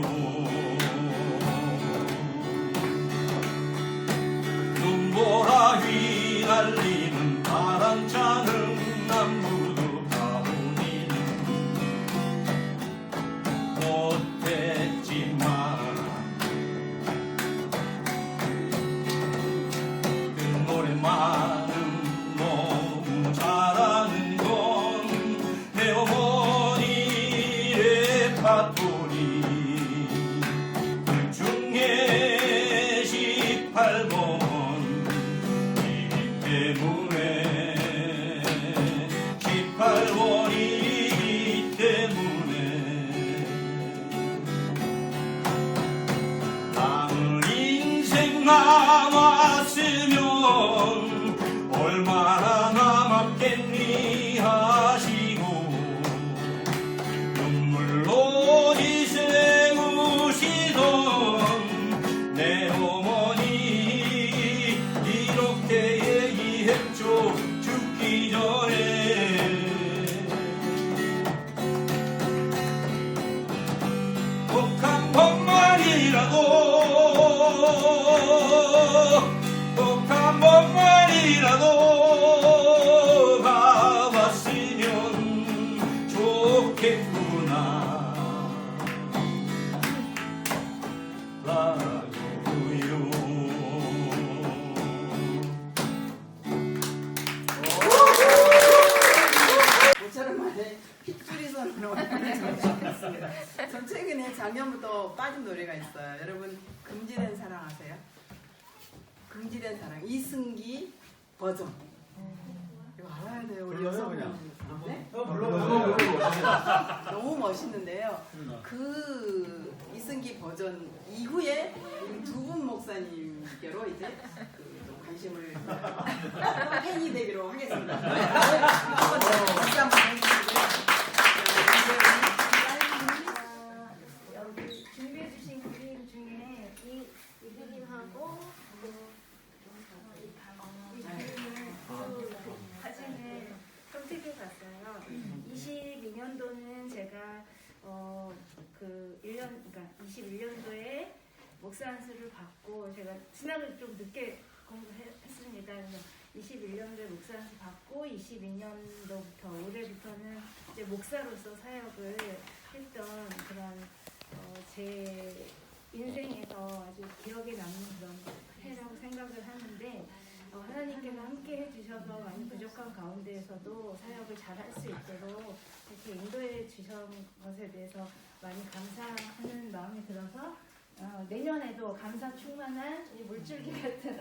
눈보라 휘날리는 바람차는 남부도 가보니는 못했지만 그 노래만은 너무 잘하는 건 내 어머니 레파토리 그 중에 18번 때문에 18번이기 때문에 남은 인생 남았으면 얼마나 남았겠니 하시고 눈물로 지새우시던 내 어머니 이렇게 얘기했죠. 죽기 전에 꼭 한 번만이라도 꼭 한 번만이라도 가봤으면 좋겠구나 라고요. 모처럼 만에 핏줄이 선으로 했습니다. 전 최근에 작년부터 빠진 노래가 있어요. 여러분 금지된 사랑 아세요? 금지된 사랑 이승기 버전. 이거 알아야 돼요. 우리 여성분. 네? 너무 멋있는데요. 그 이승기 버전 이후에 우리 두 분 목사님께로 이제 또 관심을 팬이 되기로 하겠습니다. 박수 한번 해주시고요. 여기 준비해주신 그림 중에 이 그림하고 이 그림을 그 사진을 선택해봤어요. 22년도는 제가 그 1년, 그러니까 21년도에 목사 안수를 받고 제가 신학을 좀 늦게 공부했습니다. 그래서 21년도에 목사한테 받고 22년도부터 올해부터는 이제 목사로서 사역을 했던 그런 제 인생에서 아주 기억에 남는 그런 해라고 생각을 하는데 하나님께서 함께 해주셔서 많이 부족한 가운데에서도 사역을 잘 할 수 있도록 이렇게 인도해 주신 것에 대해서 많이 감사하는 마음이 들어서 내년에도 감사 충만한 이 물줄기 같은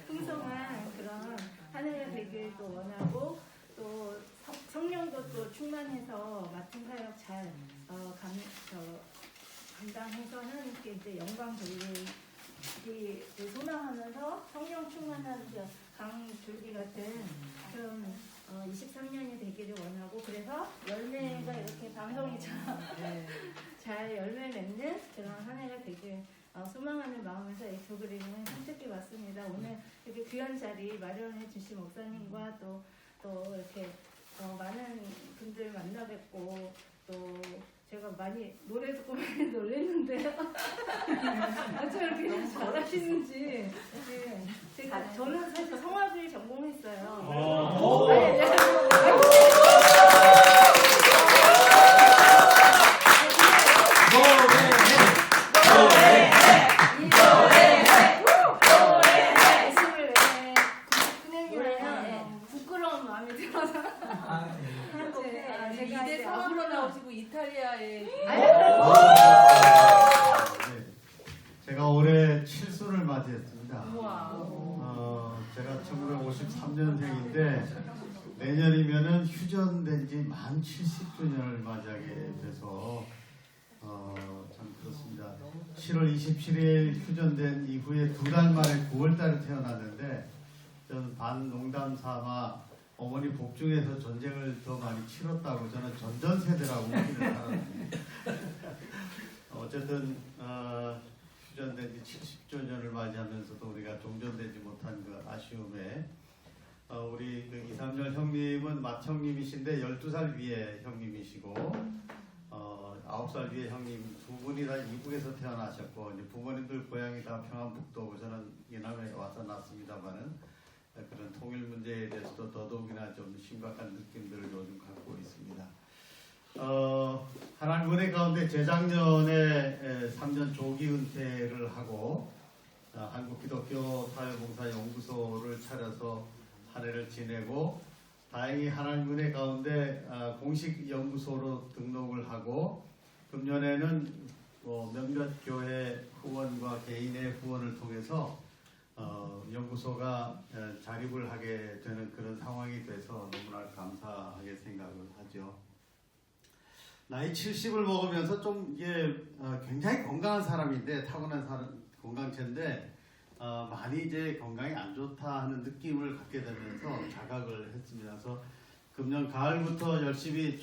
풍성한 그런 한 해가 되길 또 원하고 또 성령도 또 충만해서 맡은 사역 잘 감당해서 하나님께 이제 영광 돌리기 소망하면서 성령 충만한 강줄기 같은 그런 23년이 되기를 원하고 그래서 열매가 이렇게 방송이처럼 잘 열매 맺는 그런 한 해가 되길 소망하는 마음에서 이 두 그림을 선택해 왔습니다. 오늘 이렇게 귀한 자리 마련해 주신 목사님과 또 이렇게 많은 분들 만나 뵙고 또 제가 많이 노래 듣고 많이 놀랐는데요. 어쩜 이렇게 잘하시는지. 네. 저는 사실 성악을 전공했어요. 부끄러운 마음이 들어서 제가 이제 앞으로 나오시고 이탈리아에 제가 올해 7순을 맞이했습니다. 제가 1953년생인데 내년이면은 휴전된 지 만 70주년을 맞이하게 돼서 참 그렇습니다. 7월 27일 휴전된 이후에 2달 만에 9월달에 태어났는데 저는 반농담 삼아 어머니 복중에서 전쟁을 더 많이 치렀다고 저는 전전세대라고 얘기를 살았습니다. 어쨌든 휴전된 지 70주년을 맞이하면서도 우리가 종전되지 못한 그 아쉬움에 우리 그 이삼열 형님은 맏형님이신데 12살 위에 형님이시고 9살 위에 형님 두 분이 다 이북에서 태어나셨고 이제 부모님들 고향이 다 평안북도고 저는 이남에 와서 났습니다만은 그런 통일 문제에 대해서도 더더욱이나 좀 심각한 느낌들을 요즘 갖고 있습니다. 하나님 은혜 가운데 재작년에 3년 조기 은퇴를 하고 한국기독교사회봉사연구소를 차려서 한 해를 지내고 다행히 하나님 은혜 가운데 공식 연구소로 등록을 하고 금년에는 몇몇 교회 후원과 개인의 후원을 통해서 연구소가 자립을 하게 되는 그런 상황이 돼서 너무나 감사하게 생각을 하죠. 나이 70을 먹으면서 좀 이게 굉장히 건강한 사람인데 타고난 건강체인데 많이 이제 건강이 안 좋다 하는 느낌을 갖게 되면서 자각을 했습니다. 그래서 금년 가을부터 열심히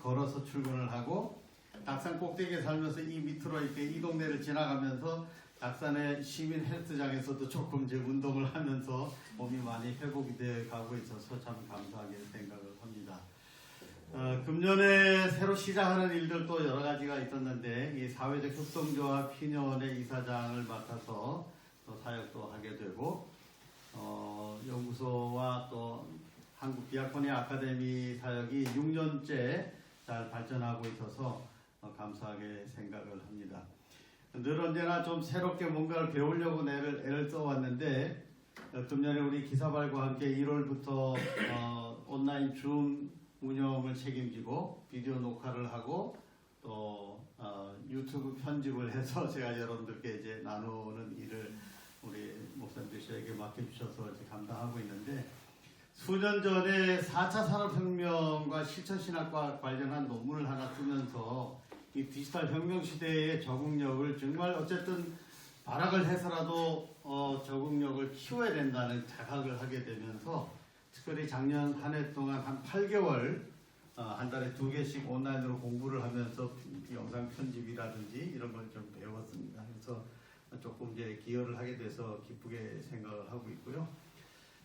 걸어서 출근을 하고 낙산 꼭대기에 살면서 이 밑으로 이렇게 이 동네를 지나가면서 낙산의 시민 헬스장에서도 조금 이제 운동을 하면서 몸이 많이 회복이 돼 가고 있어서 참 감사하게 생각을 합니다. 금년에 새로 시작하는 일들도 여러 가지가 있었는데 이 사회적 협동조합 피년의 이사장을 맡아서 또 사역도 하게 되고 연구소와 또 한국디아코니 아카데미 사역이 6년째 잘 발전하고 있어서 감사하게 생각을 합니다. 늘 언제나 좀 새롭게 뭔가를 배우려고 애를 써왔는데 금년에 우리 기사발과 함께 1월부터 온라인 줌 운영을 책임지고 비디오 녹화를 하고 또 유튜브 편집을 해서 제가 여러분들께 이제 나누는 일을 우리 목사님들 저에게 맡겨주셔서 이제 감당하고 있는데 수년 전에 4차 산업혁명과 실천신학과 관련한 논문을 하나 쓰면서 이 디지털 혁명 시대의 적응력을 정말 어쨌든 발악을 해서라도 적응력을 키워야 된다는 자각을 하게 되면서 특별히 작년 한 해 동안 한 8개월 한 달에 2개씩 온라인으로 공부를 하면서 영상 편집이라든지 이런 걸 좀 배웠습니다. 그래서 조금 이제 기여를 하게 돼서 기쁘게 생각을 하고 있고요.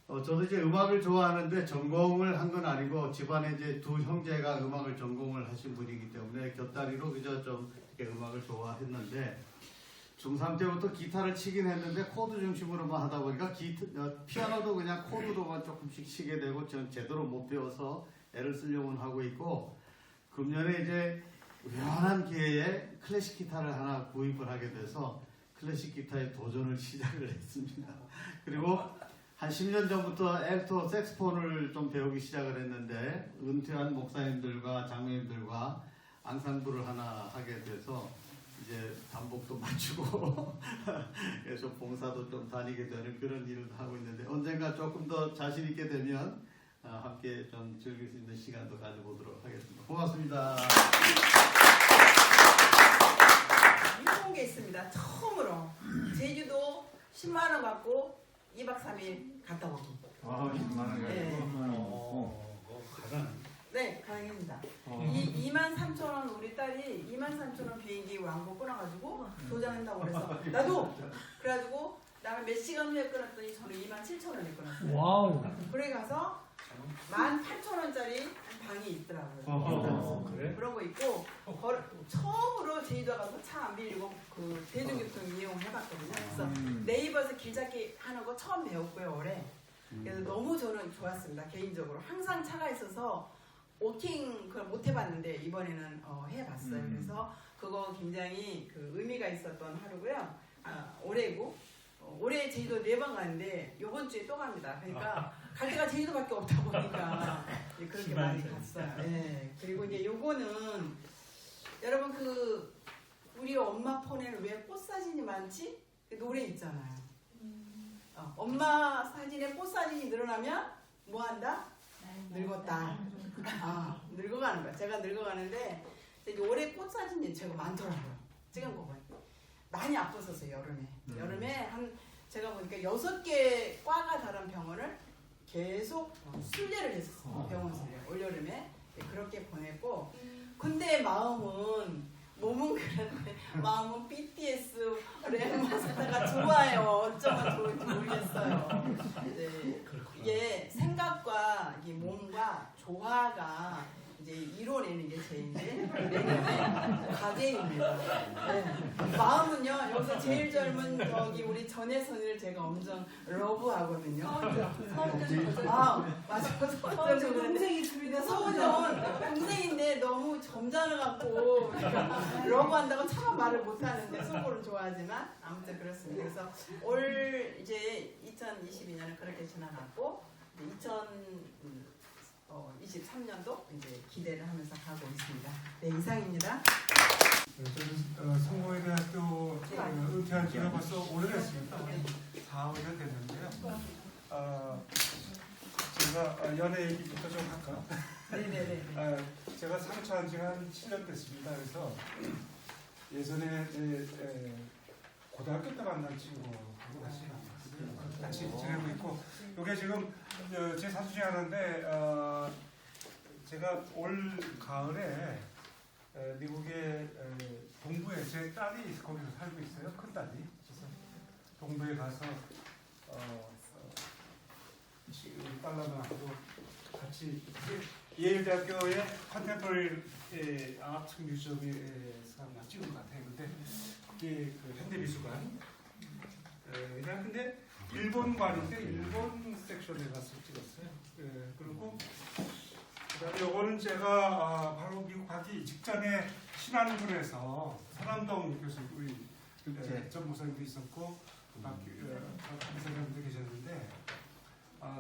저도 이제 음악을 좋아하는데 전공을 한 건 아니고 집안에 이제 두 형제가 음악을 전공을 하신 분이기 때문에 곁다리로 그저 좀 이렇게 음악을 좋아했는데 중3 때부터 기타를 치긴 했는데 코드 중심으로만 하다 보니까 피아노도 그냥 코드로만 조금씩 치게 되고 전 제대로 못 배워서 애를 쓰려고는 하고 있고, 금년에 이제 우연한 기회에 클래식 기타를 하나 구입을 하게 돼서 클래식 기타에 도전을 시작을 했습니다. 그리고 한 10년 전부터 엘토 색스폰을 좀 배우기 시작을 했는데, 은퇴한 목사님들과 장로님들과 앙상블을 하나 하게 돼서 이제 단복도 맞추고 그래서 봉사도 좀 다니게 되는 그런 일을 하고 있는데, 언젠가 조금 더 자신 있게 되면 함께 좀 즐길 수 있는 시간도 가져보도록 하겠습니다. 고맙습니다. 유명한 게 있습니다. 처음으로 제주도 10만 원 받고 2박 3일 갔다 오기. 10만 원 가지고. 네, 가능합니다. 23,000원 우리 딸이 23,000원 비행기 왕복 끊어가지고 도장한다고 그래서 나도 그래가지고 나는 몇 시간 후에 끊었더니 저는 27,000원에 끊었어요. 와우. 그래 가서 18,000원짜리 방이 있더라고요. 그래? 그런 거 있고 처음으로 제주도 가서 차 안 빌리고 그 대중교통 이용해봤거든요. 그래서 네이버에서 길잡기 하는 거 처음 배웠고요, 올해. 그래서 너무 저는 좋았습니다, 개인적으로. 항상 차가 있어서 워킹 그걸 못 해봤는데 이번에는 해봤어요. 그래서 그거 굉장히 그 의미가 있었던 하루고요. 올해고 올해 제주도 4번 가는데 이번 주에 또 갑니다. 그러니까 갈 데가 제주도밖에 없다 보니까 그렇게 많이 갔어요. 네. 그리고 이제 요거는 여러분 그 우리 엄마 폰에는 왜 꽃 사진이 많지? 그 노래 있잖아요. 엄마 사진에 꽃 사진이 늘어나면 뭐 한다? 늙었다. 늙어가는 거야. 제가 늙어가는데 이제 올해 꽃 사진이 제가 많더라고요. 찍은 거 보니까 많이 아팠었어요, 여름에. 여름에 제가 보니까 6개 과가 다른 병원을 계속 순례를 했었어요. 병원 순례. 올여름에 그렇게 보냈고, 근데 몸은 그런데 마음은 BTS 랩마스터가 좋아요. 어쩌면 좋을지 모르겠어요. 네, 이게 생각과 이게 몸과 조화가 이제 이뤄내는 게 제 이제 내년에 과제입니다. 네. 마음은요, 여기서 제일 젊은 우리 전혜선이를 제가 엄청 러브하거든요. 맞아. 동생이 있습니다. 서은은 동생인데 너무 점잖아갖고 러브한다고 참 말을 못하는데 속으로는 좋아하지만 아무튼 그렇습니다. 그래서 올 이제 2022년은 그렇게 지나갔고 2023년도 이제 기대를 하면서 가고 있습니다. 네, 이상입니다. 저는 성공회대학교 은퇴한 지가 벌써 오래됐습니다. 4, 5년 됐는데요. 제가 연애 얘기부터 좀 할까요? 네네네. 제가 상처한 지가 한 7년 됐습니다. 그래서 예전에 고등학교 때 만난 친구하고 같이 지내고 있고, 이게 지금 제 사수지 하는데 제가 올 가을에 미국의 동부에 제 딸이 거기서 살고 있어요. 큰 딸이. 그래서 동부에 가서 딸라면하고 같이 예일대학교의 컨템포러리 아트 뮤지엄에서 찍은 것 같아요. 근데 그게 그 현대미술관. 근데 일본관인데 일본 섹션에 가서 찍었어요. 그리고 그다음에 요거는 제가 바로 미국 가기 직전에 신안군에서 서남동 교수 우리 전 목사님도 있었고 박 목사님도 계셨는데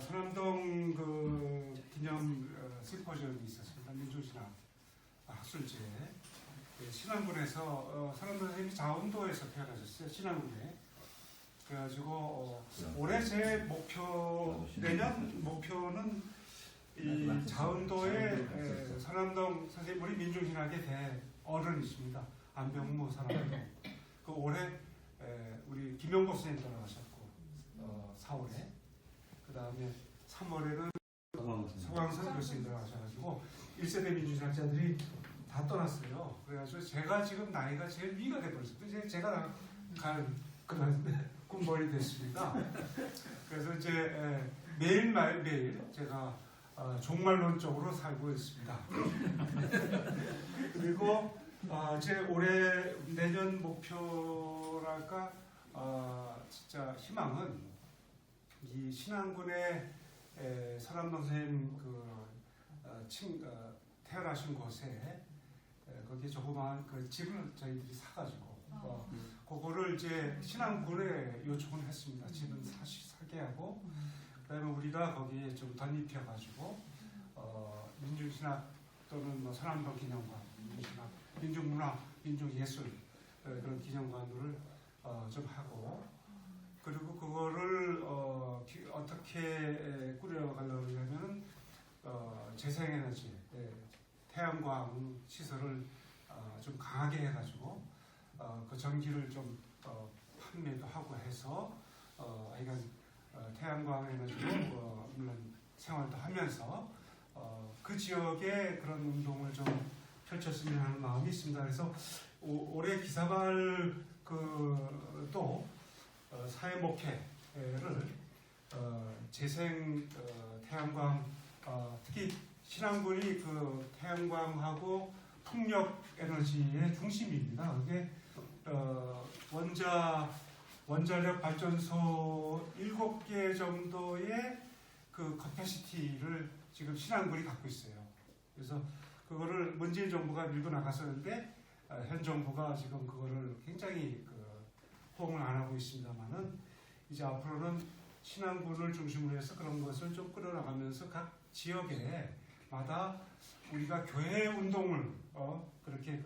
서남동 그 기념 심포지엄이 있었습니다. 민주신학 학술제. 신안군에서 서남동 선생님이 자운도에서 태어나셨어요. 신안군에. 그래가지고 올해 제 목표, 내년 목표는 이 자운도의 서남동 선생님, 우리 민중신학의 대어른이십니다. 안병무 서남동. 그 올해 우리 김용보 선생님 돌아가셨고 4월에, 그 다음에 3월에는 서광선 교수님 돌아가셔가지고 1세대 민중신학자들이 다 떠났어요. 그래가지고 제가 지금 나이가 제일 위가 돼버렸어요. 이제 제가 갈 그런 꿈벌이 됐습니다. 그래서 이제 매일 제가 종말론적으로 살고 있습니다. 그리고 제 올해 내년 목표랄까 진짜 희망은 이 신안군의 서남동 선생님 태어나신 곳에 거기 조그마한 그 집을 저희들이 사가지고 그거를 이제 신안군에 요청을 했습니다. 집은 사게 하고 그다음에 우리가 거기에 좀 덧입혀가지고 민중신학 또는 뭐 서남동 기념관, 민중신학, 민중문화, 민중예술 그런 기념관들을 좀 하고 그리고 그거를 어떻게 꾸려가려고 하면은 재생에너지, 태양광 시설을 좀 강하게 해가지고 그 전기를 좀 판매도 하고 해서 이건 태양광 에너지로 물론 생활도 하면서 그 지역에 그런 운동을 좀 펼쳤으면 하는 마음이 있습니다. 그래서 올해 기사발 또 사회 목회를 재생 태양광 특히 신안군이 그 태양광하고 풍력 에너지의 중심입니다. 그게 원자력 발전소 7개 정도의 그 커패시티를 지금 신안군이 갖고 있어요. 그래서 그거를 문재인 정부가 밀고 나갔었는데 현 정부가 지금 그거를 굉장히 호응을 안 하고 있습니다만은 이제 앞으로는 신안군을 중심으로 해서 그런 것을 좀 끌어나가면서 각 지역에마다 우리가 교회 운동을 그렇게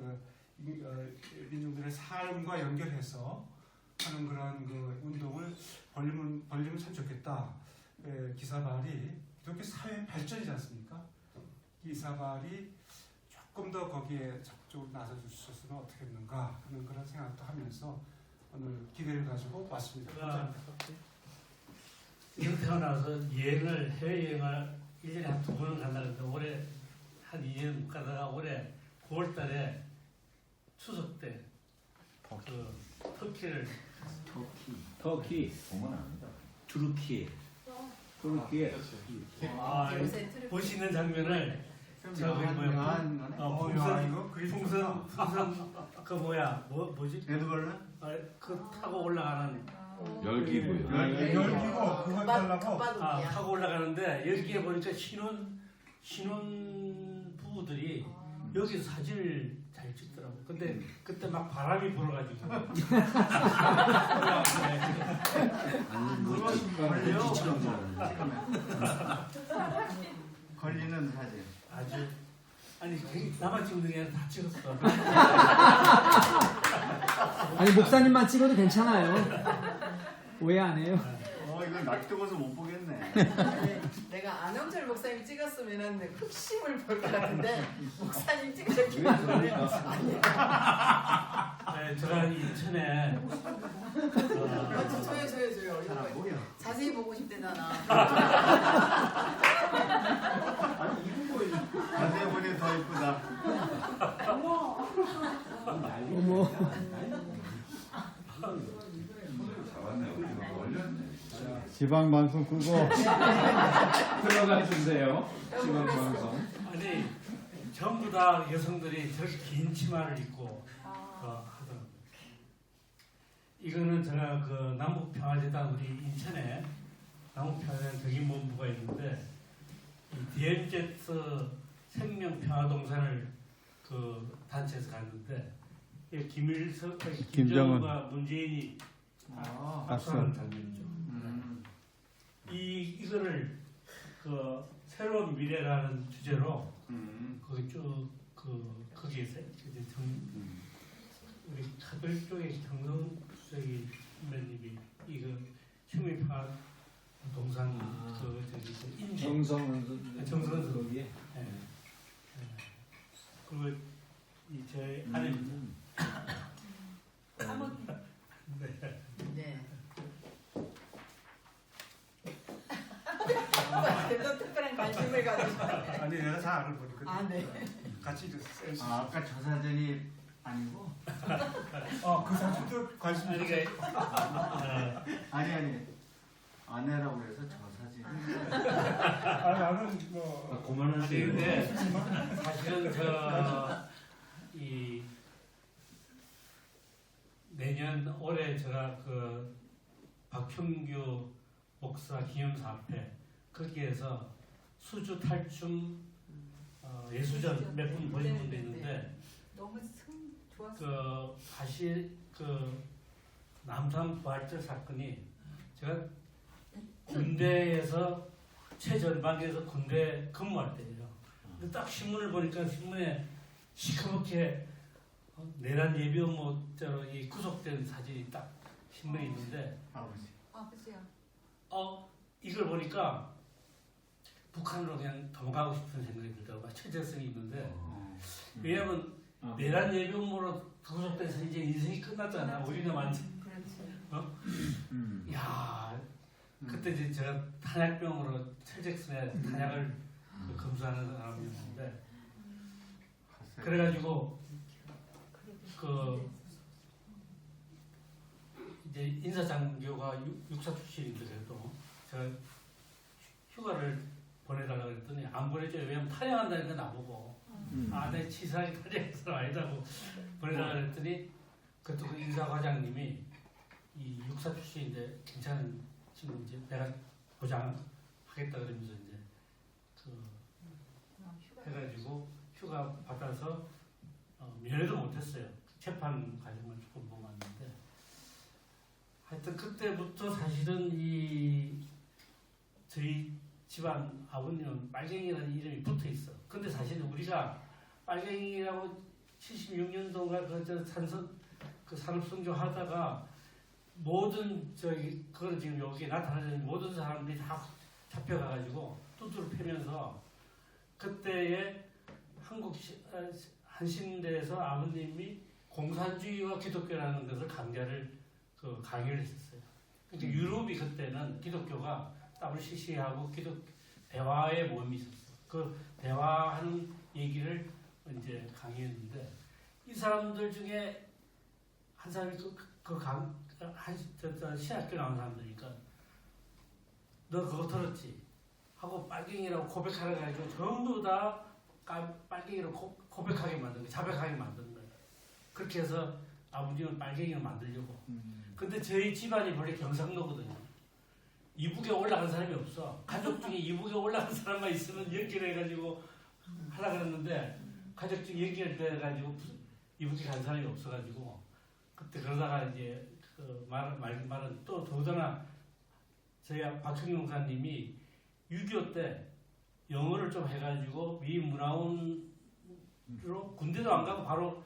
민중들의 삶과 연결해서 하는 그런 운동을 벌리면 참 좋겠다. 기사발이 이렇게 사회 발전이지 않습니까? 기사발이 조금 더 거기에 적극적으로 나서줄 수 있으면 어떻겠는가 하는 그런 생각도 하면서 오늘 기대를 가지고 왔습니다. 지금 태어나서 여행을 해외여행을 1년에 한 2번은 간다는데 올해 한 2년 가다가 올해 9월달에 추석 때 터키 동은 아니다. 투르키에 보시는 장면을 저기 풍선 그 뭐지? 레드벌룬? 그 타고 올라가는 열기구요. 열기구 그거 달라고? 타고 올라가는데 여기에 보니까 신혼 부부들이 여기서 사진을 잘 찍더라고. 근데 그때 막 바람이 불어가지고. 걸리는 사진. 아주 아니 나만 찍는 게 아니라 다 찍었어. 아니 목사님만 찍어도 괜찮아요. 오해 안 해요. 이건 낯뜨거워서 못 보겠네. 내가 안영철 목사님 찍었으면은 흑심을 볼 것 같은데 목사님 찍으셨기 때문에 아니야. 네, 제가 인천에 저요. 자세히 보고 싶대잖아. 아니 이분 보이. 자세히 보니 더 이쁘다. 어머. 지방 방송 끄고 들어가 주세요. 지방 방송. 아니 전부 다 여성들이 저렇게 긴 치마를 입고 하더라고요. 이거는 제가 그 남북평화재단 우리 인천에 남북평화재단 격인본부가 있는데 DMZ 생명평화동산을 그 단체에서 갔는데 김정은과 문재인이 박수하는 장면이죠. 이거를 그 새로운 미래라는 주제로 거기 쭉 거기에서 이제 우리 차별 쪽에 정성수석이 선배님이 이거 흉미파 동산 정성은 거기에 그리고 이 제 아내입니다. 네. 또 특별한 관심을 가지고. 아니 내가 잘 알고 보니까. 네. 같이 셀수. 아까 저 사진이 아니고. 그 사진도 관심. 아니 아내라고 해서 저 사진. 나는 뭐. 고만한데 사실은 이 내년 올해 제가 그 박형규 목사 기념사업회 거기에서 수주 탈춤 예수전 몇 분 보신 분도 있는데 너무 좋았어요. 그 사실 그 남산 부활절 사건이 제가 군대에서 최전방에서 군대 근무할 때예요. 근데 딱 신문을 보니까 신문에 시커멓게 내란 예비 업무자로 구속된 사진이 딱 신문에 있는데 아버지야. 이걸 보니까 북한으로 그냥 도망가고 싶은 생각이 들더라고요. 최재성이 있는데 왜냐하면 내란 예비 업무로 구속돼서 이제 인생이 끝났잖아. 우리는 완전 야 그때 이제 제가 탄약병으로 최잭슨의 탄약을 검수하는 사람이었는데 그래가지고 그 이제 인사장교가 육사 출신인데 그래도 제가 휴가를 보내달라고 그랬더니 안 보내줘요. 왜냐면 탄약한다니까 나보고 내 치사하게 탄약한 사람 아니다고 보내달라고 그랬더니 그때 그 인사과장님이 이 육사 출신인데 괜찮은 친구 이제 내가 보장하겠다 그러면서 이제 해가지고 휴가 받아서 면회도 못했어요. 재판 과정만 조금 보고 왔는데 하여튼 그때부터 사실은 이 저희 집안 아버님은 빨갱이라는 이름이 붙어 있어. 근데 사실 우리가 빨갱이라고 76년도인가 그 산업선교 하다가 모든 그걸 지금 여기 나타나는 모든 사람들이 다 잡혀가가지고 두드러 패면서 그때의 한국 한신대에서 아버님이 공산주의와 기독교라는 것을 강의를 했었어요. 그러니까 유럽이 그때는 기독교가 WCC하고 대화의 모임이 있었어. 그 대화하는 얘기를 이제 강의했는데 이 사람들 중에 한 사람이 신학교 나온 사람들이니까 너 그거 들었지? 하고 빨갱이라고 고백하라고 해가지고 전부 다 빨갱이로 고백하게 만든 거예요. 자백하게 만든 거예요. 그렇게 해서 아버님은 빨갱이를 만들려고. 근데 저희 집안이 원래 경상도거든요. 이북에 올라간 사람이 없어. 가족 중에 이북에 올라간 사람만 있으면 연결해가지고 하려고 했는데 가족 중에 연결돼가지고 이북에 간 사람이 없어가지고 그때 그러다가 이제 그 말은 또 더더나 저희 박형규 목사님이 6.25 때 영어를 좀 해가지고 미 문화원으로 군대도 안 가고 바로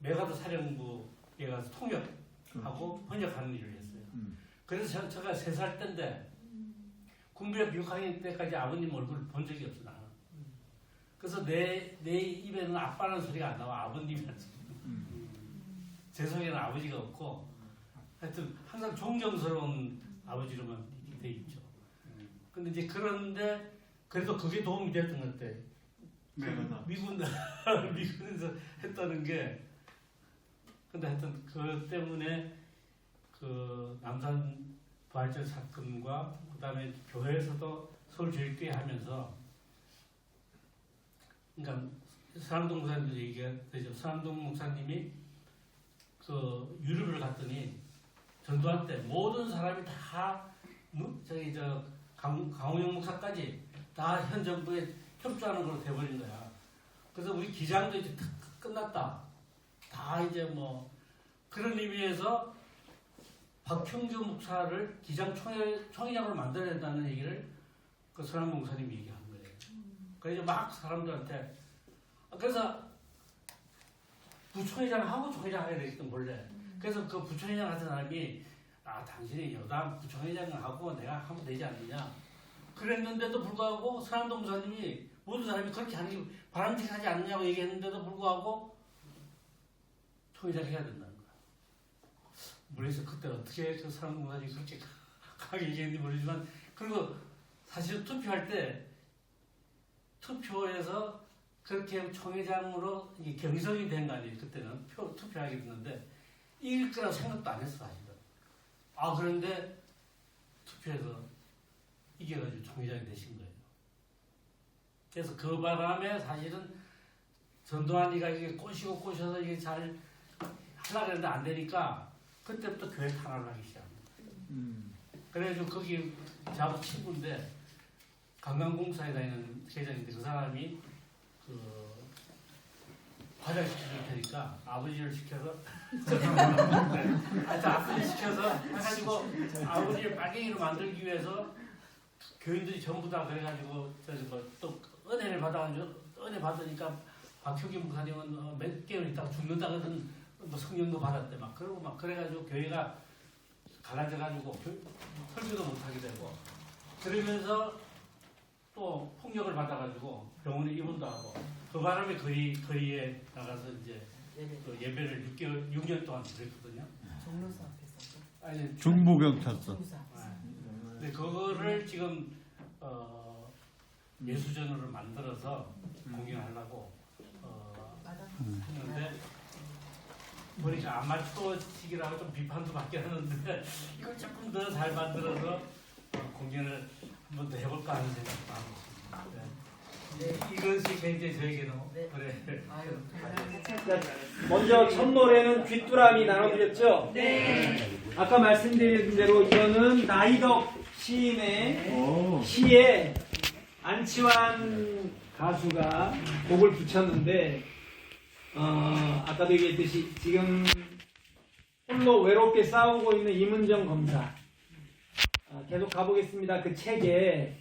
메가드 사령부에 가서 통역하고 번역하는 일을 했어요. 그래서 제가 3살 때인데 군부역 6학년 때까지 아버님 얼굴을 본 적이 없어 나는. 그래서 내 입에는 아빠라는 소리가 안 나와. 아버님이라는 제 속에는 아버지가 없고 하여튼 항상 존경스러운 아버지로만 돼 있죠. 근데 이제 그런데 그래도 그게 도움이 됐던 것 같아. 미군에서 했다는 게 근데 하여튼 그 때문에 그 남산 부활절 사건과 그 다음에 교회에서도 서울제일교회 하면서 그러니까 서남동 목사님도 얘기가 되죠. 서남동 목사님이 그 유럽을 갔더니 전도할 때 모든 사람이 다 강호영 목사까지 다 현 정부에 협조하는 걸로 돼버린 거야. 그래서 우리 기장도 이제 끝났다. 다 이제 뭐 그런 의미에서 박형규 목사를 기장 총회장으로 만들어야 된다는 얘기를 그 서남동 목사님이 얘기한 거예요. 그래서 막 사람들한테 그래서 부총회장하고 총회장 해야 되겠던 원래. 그래서 그 부총회장 같은 사람이 당신이 여당 부총회장하고 내가 하면 되지 않느냐. 그랬는데도 불구하고 서남동 목사님이 모든 사람이 그렇게 하는 게 바람직하지 않느냐고 얘기했는데도 불구하고 총회장 해야 된다는 거야. 모르겠어 그때 어떻게 그 서남동 목사님이 그렇게 강하게 얘기했는지 모르지만 그리고 사실 투표할 때 투표에서 그렇게 총회장으로 경선이 된 거 아니에요. 그때는 투표하게 됐는데 이길 거라고 생각도 안 했어 사실은. 그런데 투표에서 이겨가지고 총회장이 되신 거예요. 그래서 그 바람에 사실은 전두환이가 이게 꼬셔서 이게 잘 하려고 했는데 안 되니까 그때부터 교회 탄압을 하기 시작합니다. 그래가지고 거기 저하고 친구인데 관광공사에 다니는 회장인데 그 사람이 그 화장시킬 테니까 아버지를 시켜서 아버지를 시켜서 해가지고 아버지를 빨갱이로 만들기 위해서 교인들이 전부 다 그래가지고 또 은혜를 받아가지고 은혜 받으니까 박효기 목사님은 몇 개월 있다가 죽는다거든 뭐 성령도 받았대 막 그러고 막 그래가지고 교회가 갈라져가지고 설교도 못하게 되고 그러면서 또 폭력을 받아가지고 병원에 입원도 하고 그 바람에 거리에 나가서 이제 그 예배를 6년 동안 드렸거든요. 종로사 앞에서. 아니 중부경찰서. 근데 그거를 지금 예수전으로 만들어서 공연하려고 했는데 보니까 아마추어식이라고 좀 비판도 받긴 하는데 이걸 조금 더 잘 만들어서 공연을 한번 더 해볼까 하는 생각도 하고 있습니다. 네. 이것이 굉장히 저에게는 그래. 먼저 첫 노래는 귀뚜라미 나눠드렸죠? 네. 아까 말씀드린 대로 이거는 나이덕 시인의 시에 안치환 가수가 곡을 붙였는데 아까도 얘기했듯이 지금 홀로 외롭게 싸우고 있는 이문정 검사 계속 가보겠습니다. 그 책에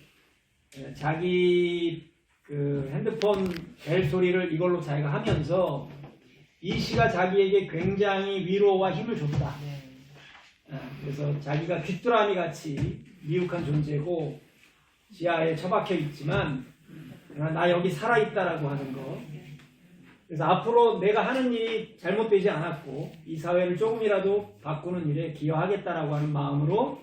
자기 그 핸드폰 벨 소리를 이걸로 자기가 하면서 이 시가 자기에게 굉장히 위로와 힘을 줬다. 그래서 자기가 귀뚜라미 같이 미혹한 존재고 지하에 처박혀 있지만 그러나 나 여기 살아있다라고 하는 거. 그래서 앞으로 내가 하는 일이 잘못되지 않았고 이 사회를 조금이라도 바꾸는 일에 기여하겠다라고 하는 마음으로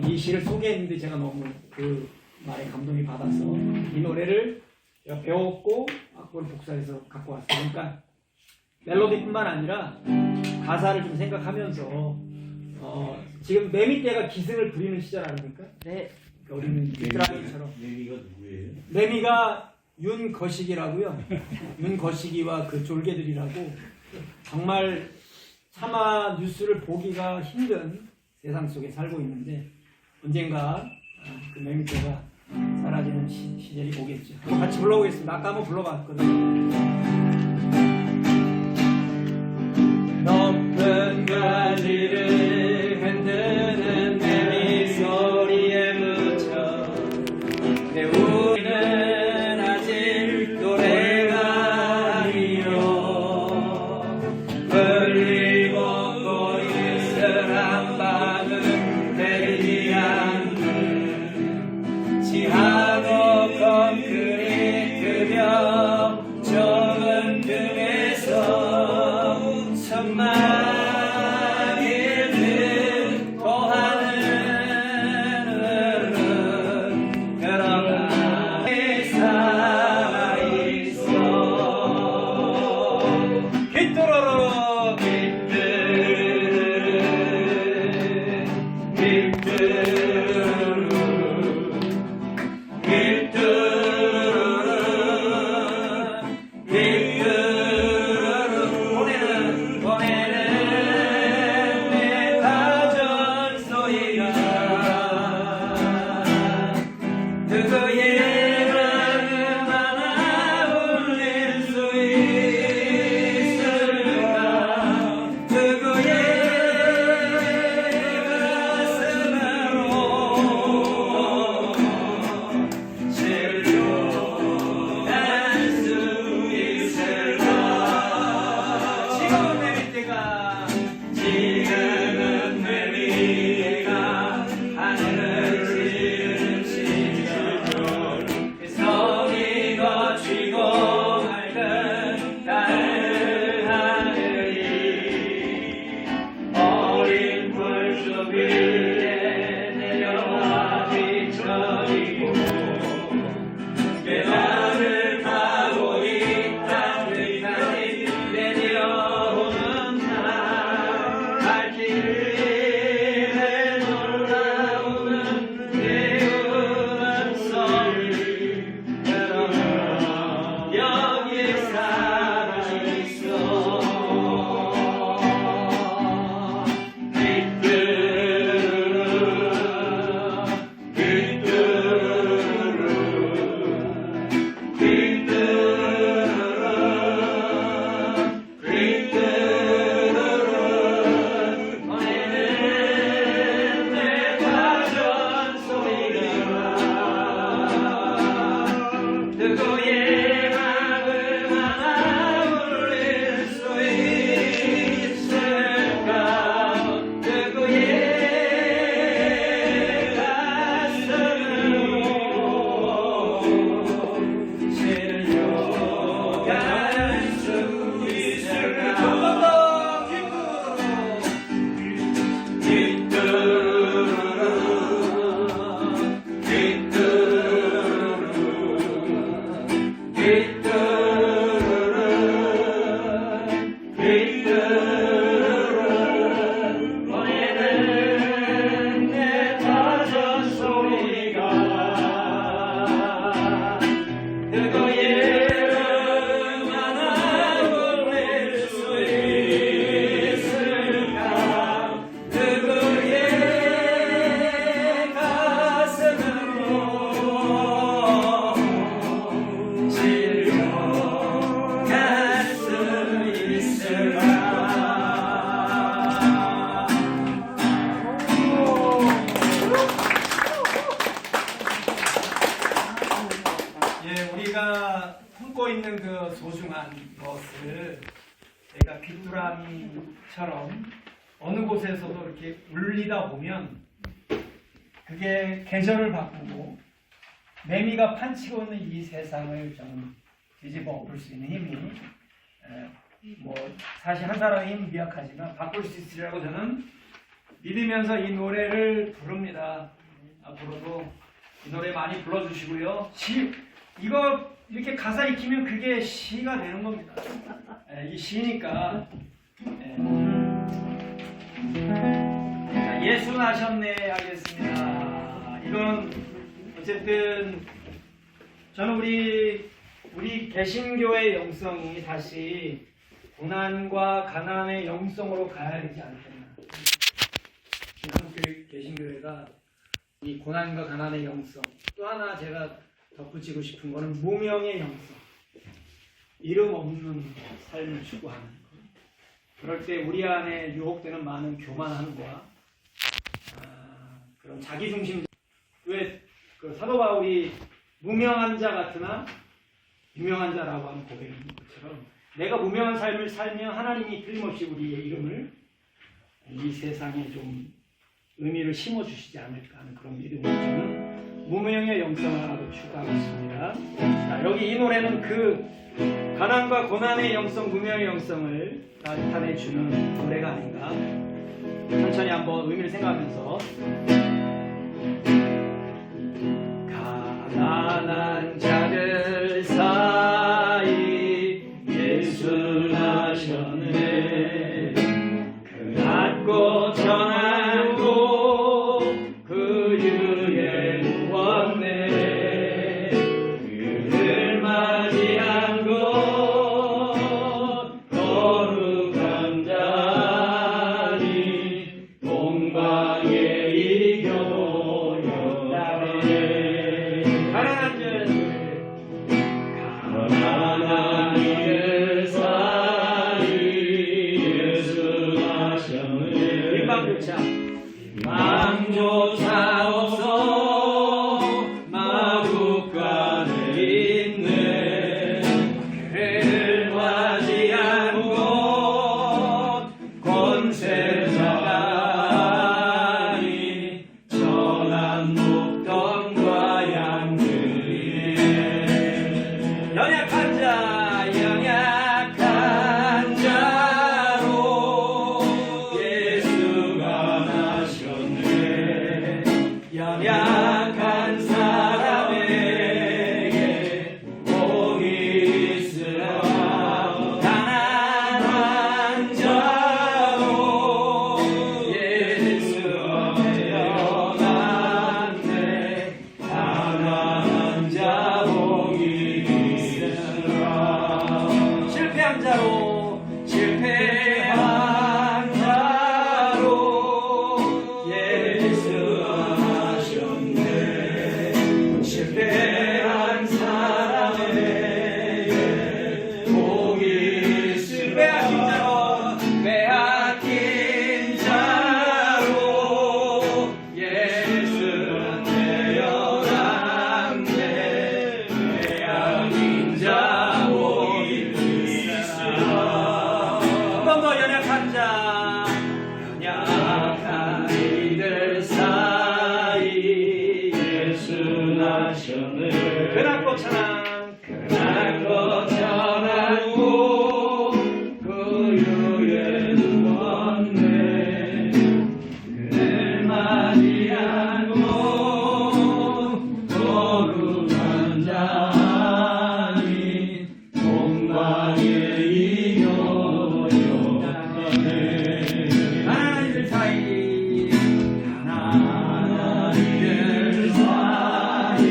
이 시를 소개했는데 제가 너무 그 말에 감동이 받아서 이 노래를 제가 배웠고 악보를 복사해서 갖고 왔어요. 그러니까 멜로디뿐만 아니라 가사를 좀 생각하면서 지금 매미떼가 기승을 부리는 시절 아닙니까? 네. 그러니까 우리는 귀뚜라미처럼. 매미가 누구예요? 매미가 윤거식이라고요. 윤거식이와 그 졸개들이라고 정말 차마 뉴스를 보기가 힘든 세상 속에 살고 있는데 언젠가 그 매미떼가 사라지는 시절이 오겠죠. 한번 같이 불러보겠습니다. 아까 한번 불러봤거든요. 높은 가지를 흔드는 매미 소리에 묻혀 내 우리는 아직 노래가 아니요 흘리고 꽃을 한 방울 내리지 않는 지하고 콘크리트며 종을 내가 품고 있는 그 소중한 것을 내가 귀뚜라미처럼 어느 곳에서도 이렇게 울리다 보면 그게 계절을 바꾸고 매미가 판치고 있는 이 세상을 좀 뒤집어 엎을 수 있는 힘이 뭐 사실 한 사람의 힘은 미약하지만 바꿀 수 있으리라고 저는 믿으면서 이 노래를 부릅니다. 앞으로도 이 노래 많이 불러주시고요. 이거 이렇게 가사 익히면 그게 시가 되는 겁니다. 이 시니까 자, 예수 나셨네 하겠습니다. 이건 어쨌든 저는 우리 개신교의 영성이 다시 고난과 가난의 영성으로 가야 되지 않겠나. 한국교회 개신교회가 이 고난과 가난의 영성, 또 하나 제가 덧붙이고 싶은 거는 무명의 영성, 이름 없는 삶을 추구하는 것. 그럴 때 우리 안에 유혹되는 많은 교만함과 그런 자기중심. 왜 그 사도 바울이 무명한 자 같으나 유명한 자라고 하는 고백인 것처럼 내가 무명한 삶을 살면 하나님이 틀림없이 우리의 이름을 이 세상에 좀 의미를 심어주시지 않을까 하는 그런 믿음을 주는 무명의 영성을 하나 더 추구하고 있습니다. 자, 여기 이 노래는 그 가난과 고난의 영성, 무명의 영성을 나타내주는 노래가 아닌가. 천천히 한번 의미를 생각하면서 가난한 자들 사이 예수 나셨네. 그 낮고 전한 곳 그 유에 누웠네. 그를 맞이한 곳 거룩한 자니 동방에 이겨도 영원해. 가난한 이들 사이 예수 나셨네. 망조차 없어 마국간에 있네. 그를 맞이한 곳 권세자니 전한 목동과 양들이네. 연약한 자로 예수가 나셨네. 연약한 사람에게 복이 있으라. 가난한 자로 예수가 태어났네. 가난한 자 복이 있으라. 실패한 자로 예수가 나셨네. 실패한 사람에게 복이 있으라. 빼앗긴 자로 예수가 태어났네. 빼앗긴 자 복이 있으라. 한 번 더 연약한 자, 연약한 이들 사이 예수 나셨네. 그날꽃 전하고 그 유에 누웠네. 그를 맞이한 곳 거룩한 자니 동방에 이겨도 영원해. 가난한 이들 사이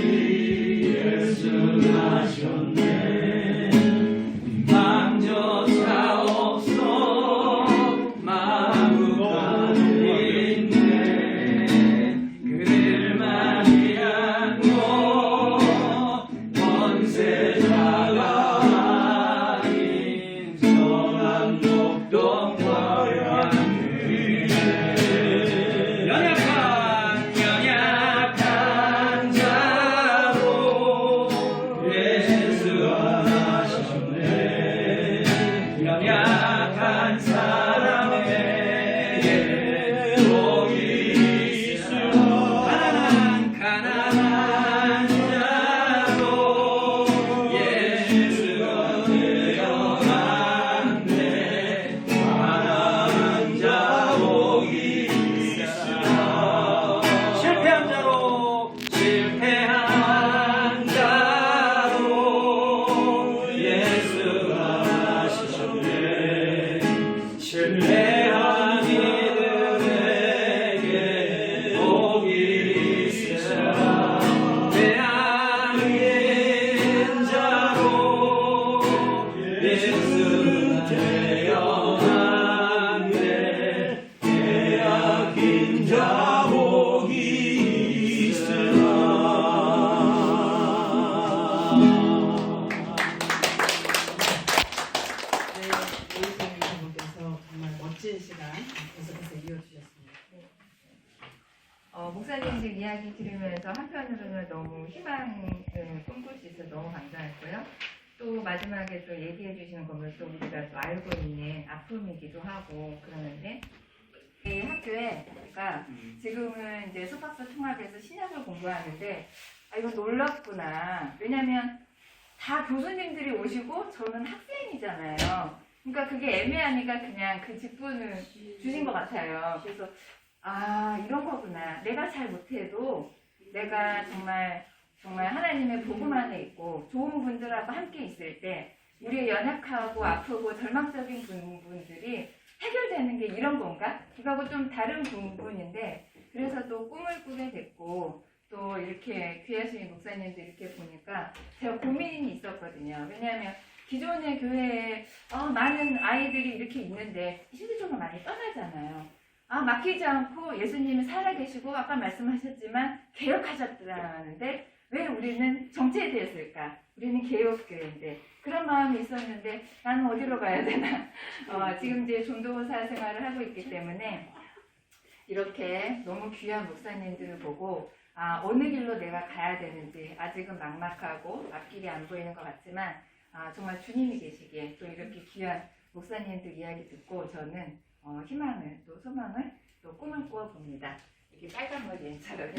예수 나셨네. 오늘은 너무 희망을 꿈꿀 수 있어서 너무 감사했고요. 또 마지막에 또 얘기해 주시는 거면 또 우리가 또 알고 있는 아픔이기도 하고 그러는데 이 학교에가 지금은 이제 수박수 통합에서 신약을 공부하는데 아 이거 놀랍구나. 왜냐면 다 교수님들이 오시고 저는 학생이잖아요. 그러니까 그게 애매하니까 그냥 그 직분을 주신 것 같아요. 그래서 아 이런 거구나. 내가 잘 못해도 내가 정말 하나님의 복음 안에 있고 좋은 분들하고 함께 있을 때 우리의 연약하고 아프고 절망적인 부분들이 해결되는 게 이런 건가? 이거하고 좀 다른 부분인데 그래서 또 꿈을 꾸게 됐고 또 이렇게 귀하신 목사님들 이렇게 보니까 제가 고민이 있었거든요. 왜냐하면 기존의 교회에 많은 아이들이 이렇게 있는데 실질적으로 많이 떠나잖아요. 맡기지 않고 예수님이 살아계시고 아까 말씀하셨지만 개혁하셨다는데 왜 우리는 정체되었을까? 우리는 개혁교회인데 그런 마음이 있었는데 나는 어디로 가야 되나? 지금 이제 전도사 생활을 하고 있기 때문에 이렇게 너무 귀한 목사님들을 보고 어느 길로 내가 가야 되는지 아직은 막막하고 앞길이 안 보이는 것 같지만 정말 주님이 계시기에 또 이렇게 귀한 목사님들 이야기 듣고 저는 희망을 또 소망을 또 꿈을 꾸어 봅니다. 이렇게 빨간 머리처럼요.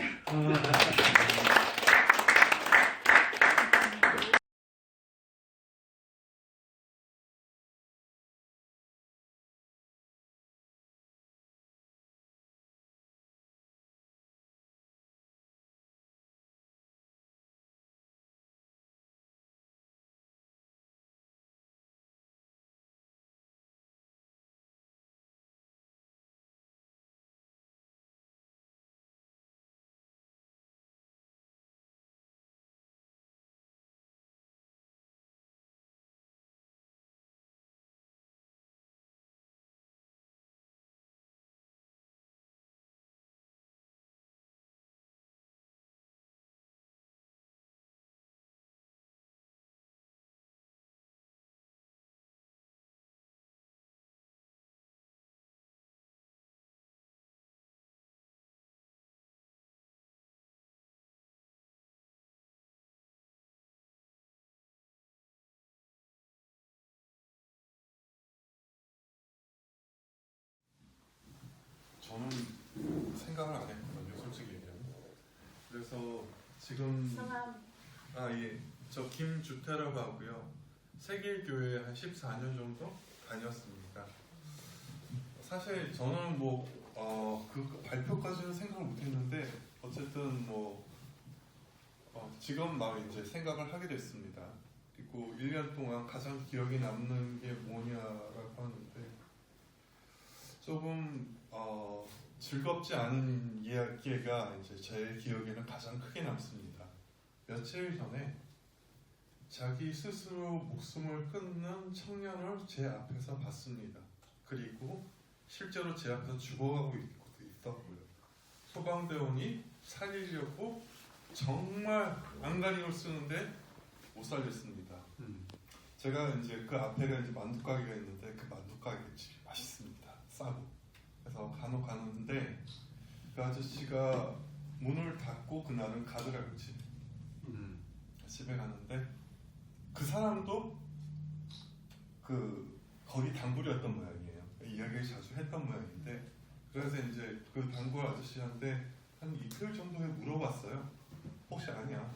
저는 생각을 안 했거든요, 솔직히 얘기하면. 그래서 지금 성함. 예, 저 김주태라고 하고요. 세길교회 한 14년 정도 다녔습니다. 사실 저는 그 발표까지는 생각을 못했는데 어쨌든 지금 막 이제 생각을 하게 됐습니다. 그리고 1년 동안 가장 기억에 남는 게 뭐냐라고 하는데 조금 즐겁지 않은 이야기가 이제 제 기억에는 가장 크게 남습니다. 며칠 전에 자기 스스로 목숨을 끊는 청년을 제 앞에서 봤습니다. 그리고 실제로 제 앞에서 죽어가고 있었고요. 소방대원이 살리려고 정말 안간힘을 쓰는데 못 살렸습니다. 제가 이제 그 앞에가 이제 만두 가게가 있는데 그 만두 가게 집이 맛있습니다. 싸고. 그래서 간혹 가는데 그 아저씨가 문을 닫고 그날은 가더라고요. 집에 가는데 그 사람도 거기 단골이었던 모양이에요. 이야기를 자주 했던 모양인데 그래서 이제 그 단골 아저씨한테 한 이틀 정도 후에 물어봤어요. 혹시 아니야?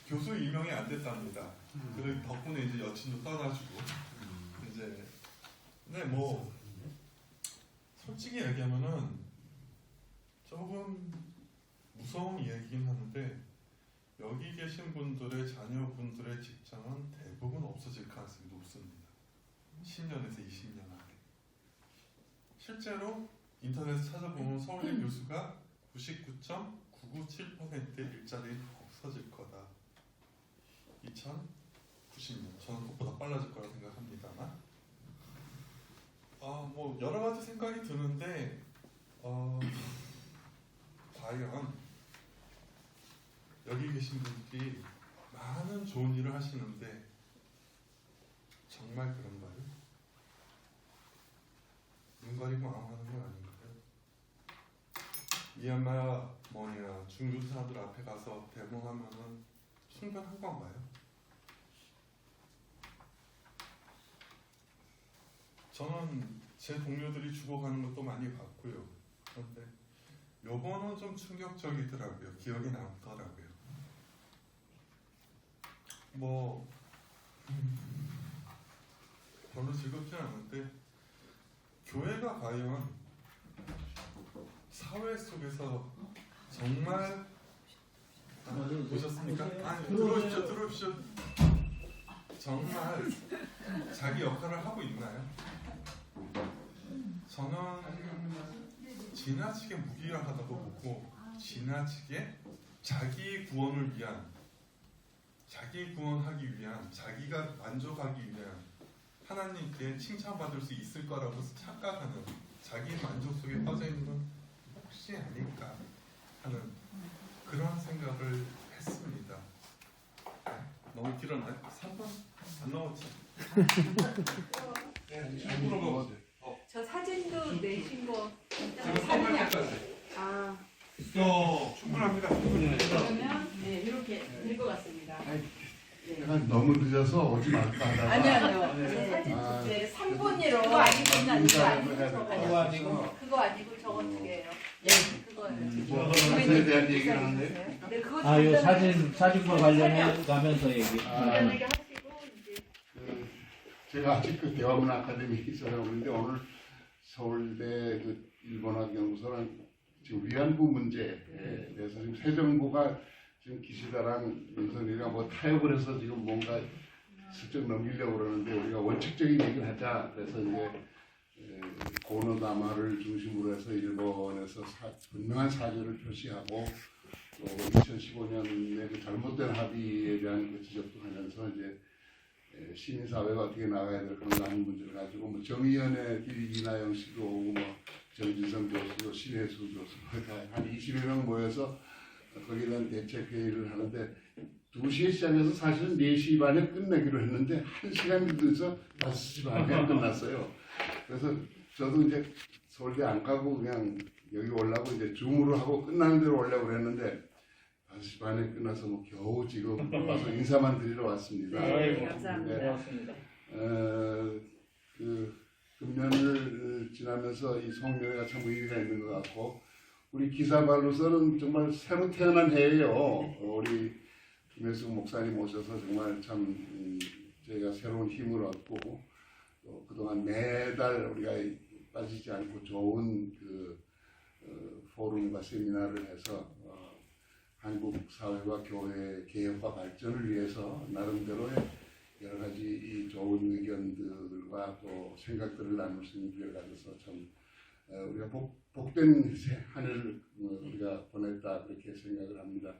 교수 임명이 안 됐답니다. 그 덕분에 이제 여친도 떠나주고 이제 근데 솔직히 얘기하면은 조금 무서운 이야기긴 하는데 여기 계신 분들의 자녀분들의 직장은 대부분 없어질 가능성이 높습니다. 10년에서 20년 안에. 실제로 인터넷에 찾아보면 서울대 교수가 99.997%의 일자리는 없어질 거다. 2090년. 저는 그것보다 빨라질 거라고 생각합니다만 여러 가지 생각이 드는데 과연 여기 계신 분들이 많은 좋은 일을 하시는데 정말 그런가요? 눈 가리고 아웅하는 건 아닌가요? 미얀마 뭐냐 중국 사람들 앞에 가서 데모하면은 충분한 건가요? 저는 제 동료들이 죽어가는 것도 많이 봤고요. 그런데 요거는 좀 충격적이더라고요. 기억에 남더라고요. 뭐 별로 즐겁지 않은데 교회가 과연 사회 속에서 정말 보셨습니까? 아니 들어오십시오. 정말 자기 역할을 하고 있나요? 저는 지나치게 무기력하다고 보고 지나치게 자기 구원을 위한 자기 구원하기 위한 자기가 만족하기 위한 하나님께 칭찬받을 수 있을 거라고 착각하는 자기 만족 속에 빠져 있는 건 혹시 아닐까 하는 그런 생각을 했습니다. 너무 길었나요? 3분? 안 나왔지? 저 사진도 내신 거 사진이 아 충분합니다. 그러면 네 이렇게 될 것 같습니다. 너무 늦어서 오지 말까 하다가 아니요. 네, 사진 네, 3분이로 그거 아니고 저거 두 개예요. 네, 그거예요. 그것에 대한 얘기를 하는데. 네, 그거 요 사진과 관련해 가면서 얘기. 간단하게 하시고 이제 제가 아직 그 대화문화 아카데미에 있어서 오는데 오늘 서울대 그 일본학 연구소랑 지금 위안부 문제에 대해서 지금 새 정부가 지금 기시다랑 윤석열이가 뭐 타협을 해서 지금 뭔가 슬쩍 넘기려고 그러는데 우리가 원칙적인 얘기를 하자. 그래서 이제 고노다마를 중심으로 해서 일본에서 분명한 사죄를 표시하고 또 2015년에 그 잘못된 합의에 대한 그 지적도 하면서 이제 시민사회가 어떻게 나가야 될 건가 하는 문제를 가지고 뭐 정의연의 이나영 씨도 오고 뭐 정진성 교수도 신혜수 교수 한 20여 명 모여서 거기에 대한 대책회의를 하는데 2시에 시작해서 사실은 4시 반에 끝내기로 했는데 1시간이 늦어서 5시 반에 끝났어요. 그래서 저도 이제 서울대 안 가고 그냥 여기 오려고 이제 줌으로 하고 끝나는 대로 오려고 그랬는데 5시 반에 끝나서 뭐 겨우 지금 와서 인사만 드리러 왔습니다. 네, 감사합니다. 고맙습니다. 그 금년을 지나면서 이 성명회가 참 의미가 있는 것 같고 우리 기사발로서는 정말 새로 태어난 해예요. 우리 김혜숙 목사님 오셔서 정말 참 저희가 새로운 힘을 얻고 또 그동안 매달 우리가 빠지지 않고 좋은 그 포럼과 세미나를 해서 한국 사회와 교회 개혁과 발전을 위해서 나름대로의 여러 가지 이 좋은 의견들과 또 생각들을 나눌 수 있는 기회를 가져서 참 우리가 복된 한 해를 우리가 보냈다 그렇게 생각을 합니다.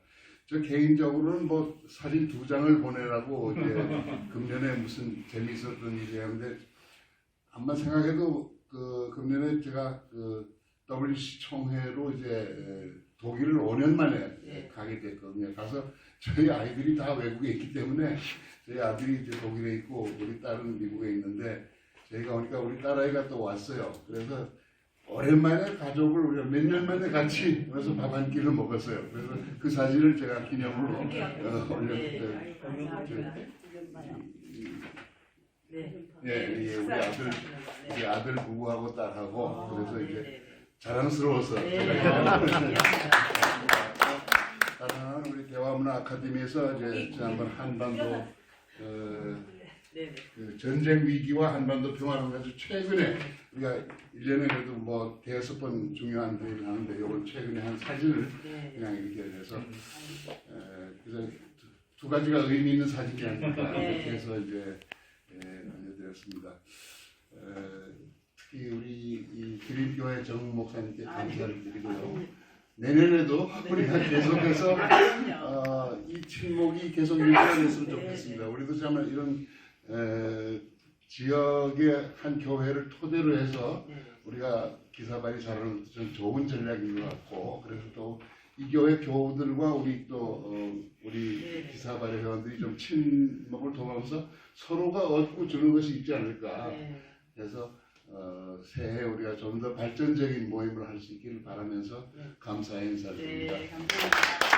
저 개인적으로는 뭐 사진 2장을 보내라고 이제 금년에 무슨 재미있었던 일이 했는데 아마 생각해도 그 금년에 제가 그 WC 총회로 이제 독일을 5년 만에 가게 됐거든요. 가서 저희 아이들이 다 외국에 있기 때문에 저희 아들이 이제 독일에 있고 우리 딸은 미국에 있는데 저희가 오니까 우리 딸아이가 또 왔어요. 그래서 오랜만에 가족을 우리가 몇 년 만에 같이 와서 밥 한 끼를 먹었어요. 그래서 그 사진을 제가 기념으로 올렸어요. 예, 우리 아들 부부하고 딸하고 그래서 이제 자랑스러워서 다른 우리 대화문화 아카데미에서 이제 지난번 한반도 그 전쟁 위기와 한반도 평화를 위해서 최근에 우리가 1년에 그래도 뭐 대여섯 번 중요한 회의를 하는데 이번 최근에 한 사진을 그냥 이렇게 해서 그래서 두 가지가 의미 있는 사진이 아닐까 이렇게 해서 이제 알려드렸습니다. 특히 우리 이 기립교회 정 목사님께 감사를 드리고요. 내년에도 우리가 계속해서 이 친목이 계속 유지됐으면 좋겠습니다. 우리도 참 이런 지역의 한 교회를 토대로 해서 우리가 기사발이 잘하는 좀 좋은 전략인 것 같고 그래서 또 이 교회 교우들과 우리 또 우리 기사발의 회원들이 좀 친목을 통하면서 서로가 얻고 주는 것이 있지 않을까. 그래서 새해 우리가 좀 더 발전적인 모임을 할 수 있기를 바라면서 감사의 인사를 드립니다. 감사합니다.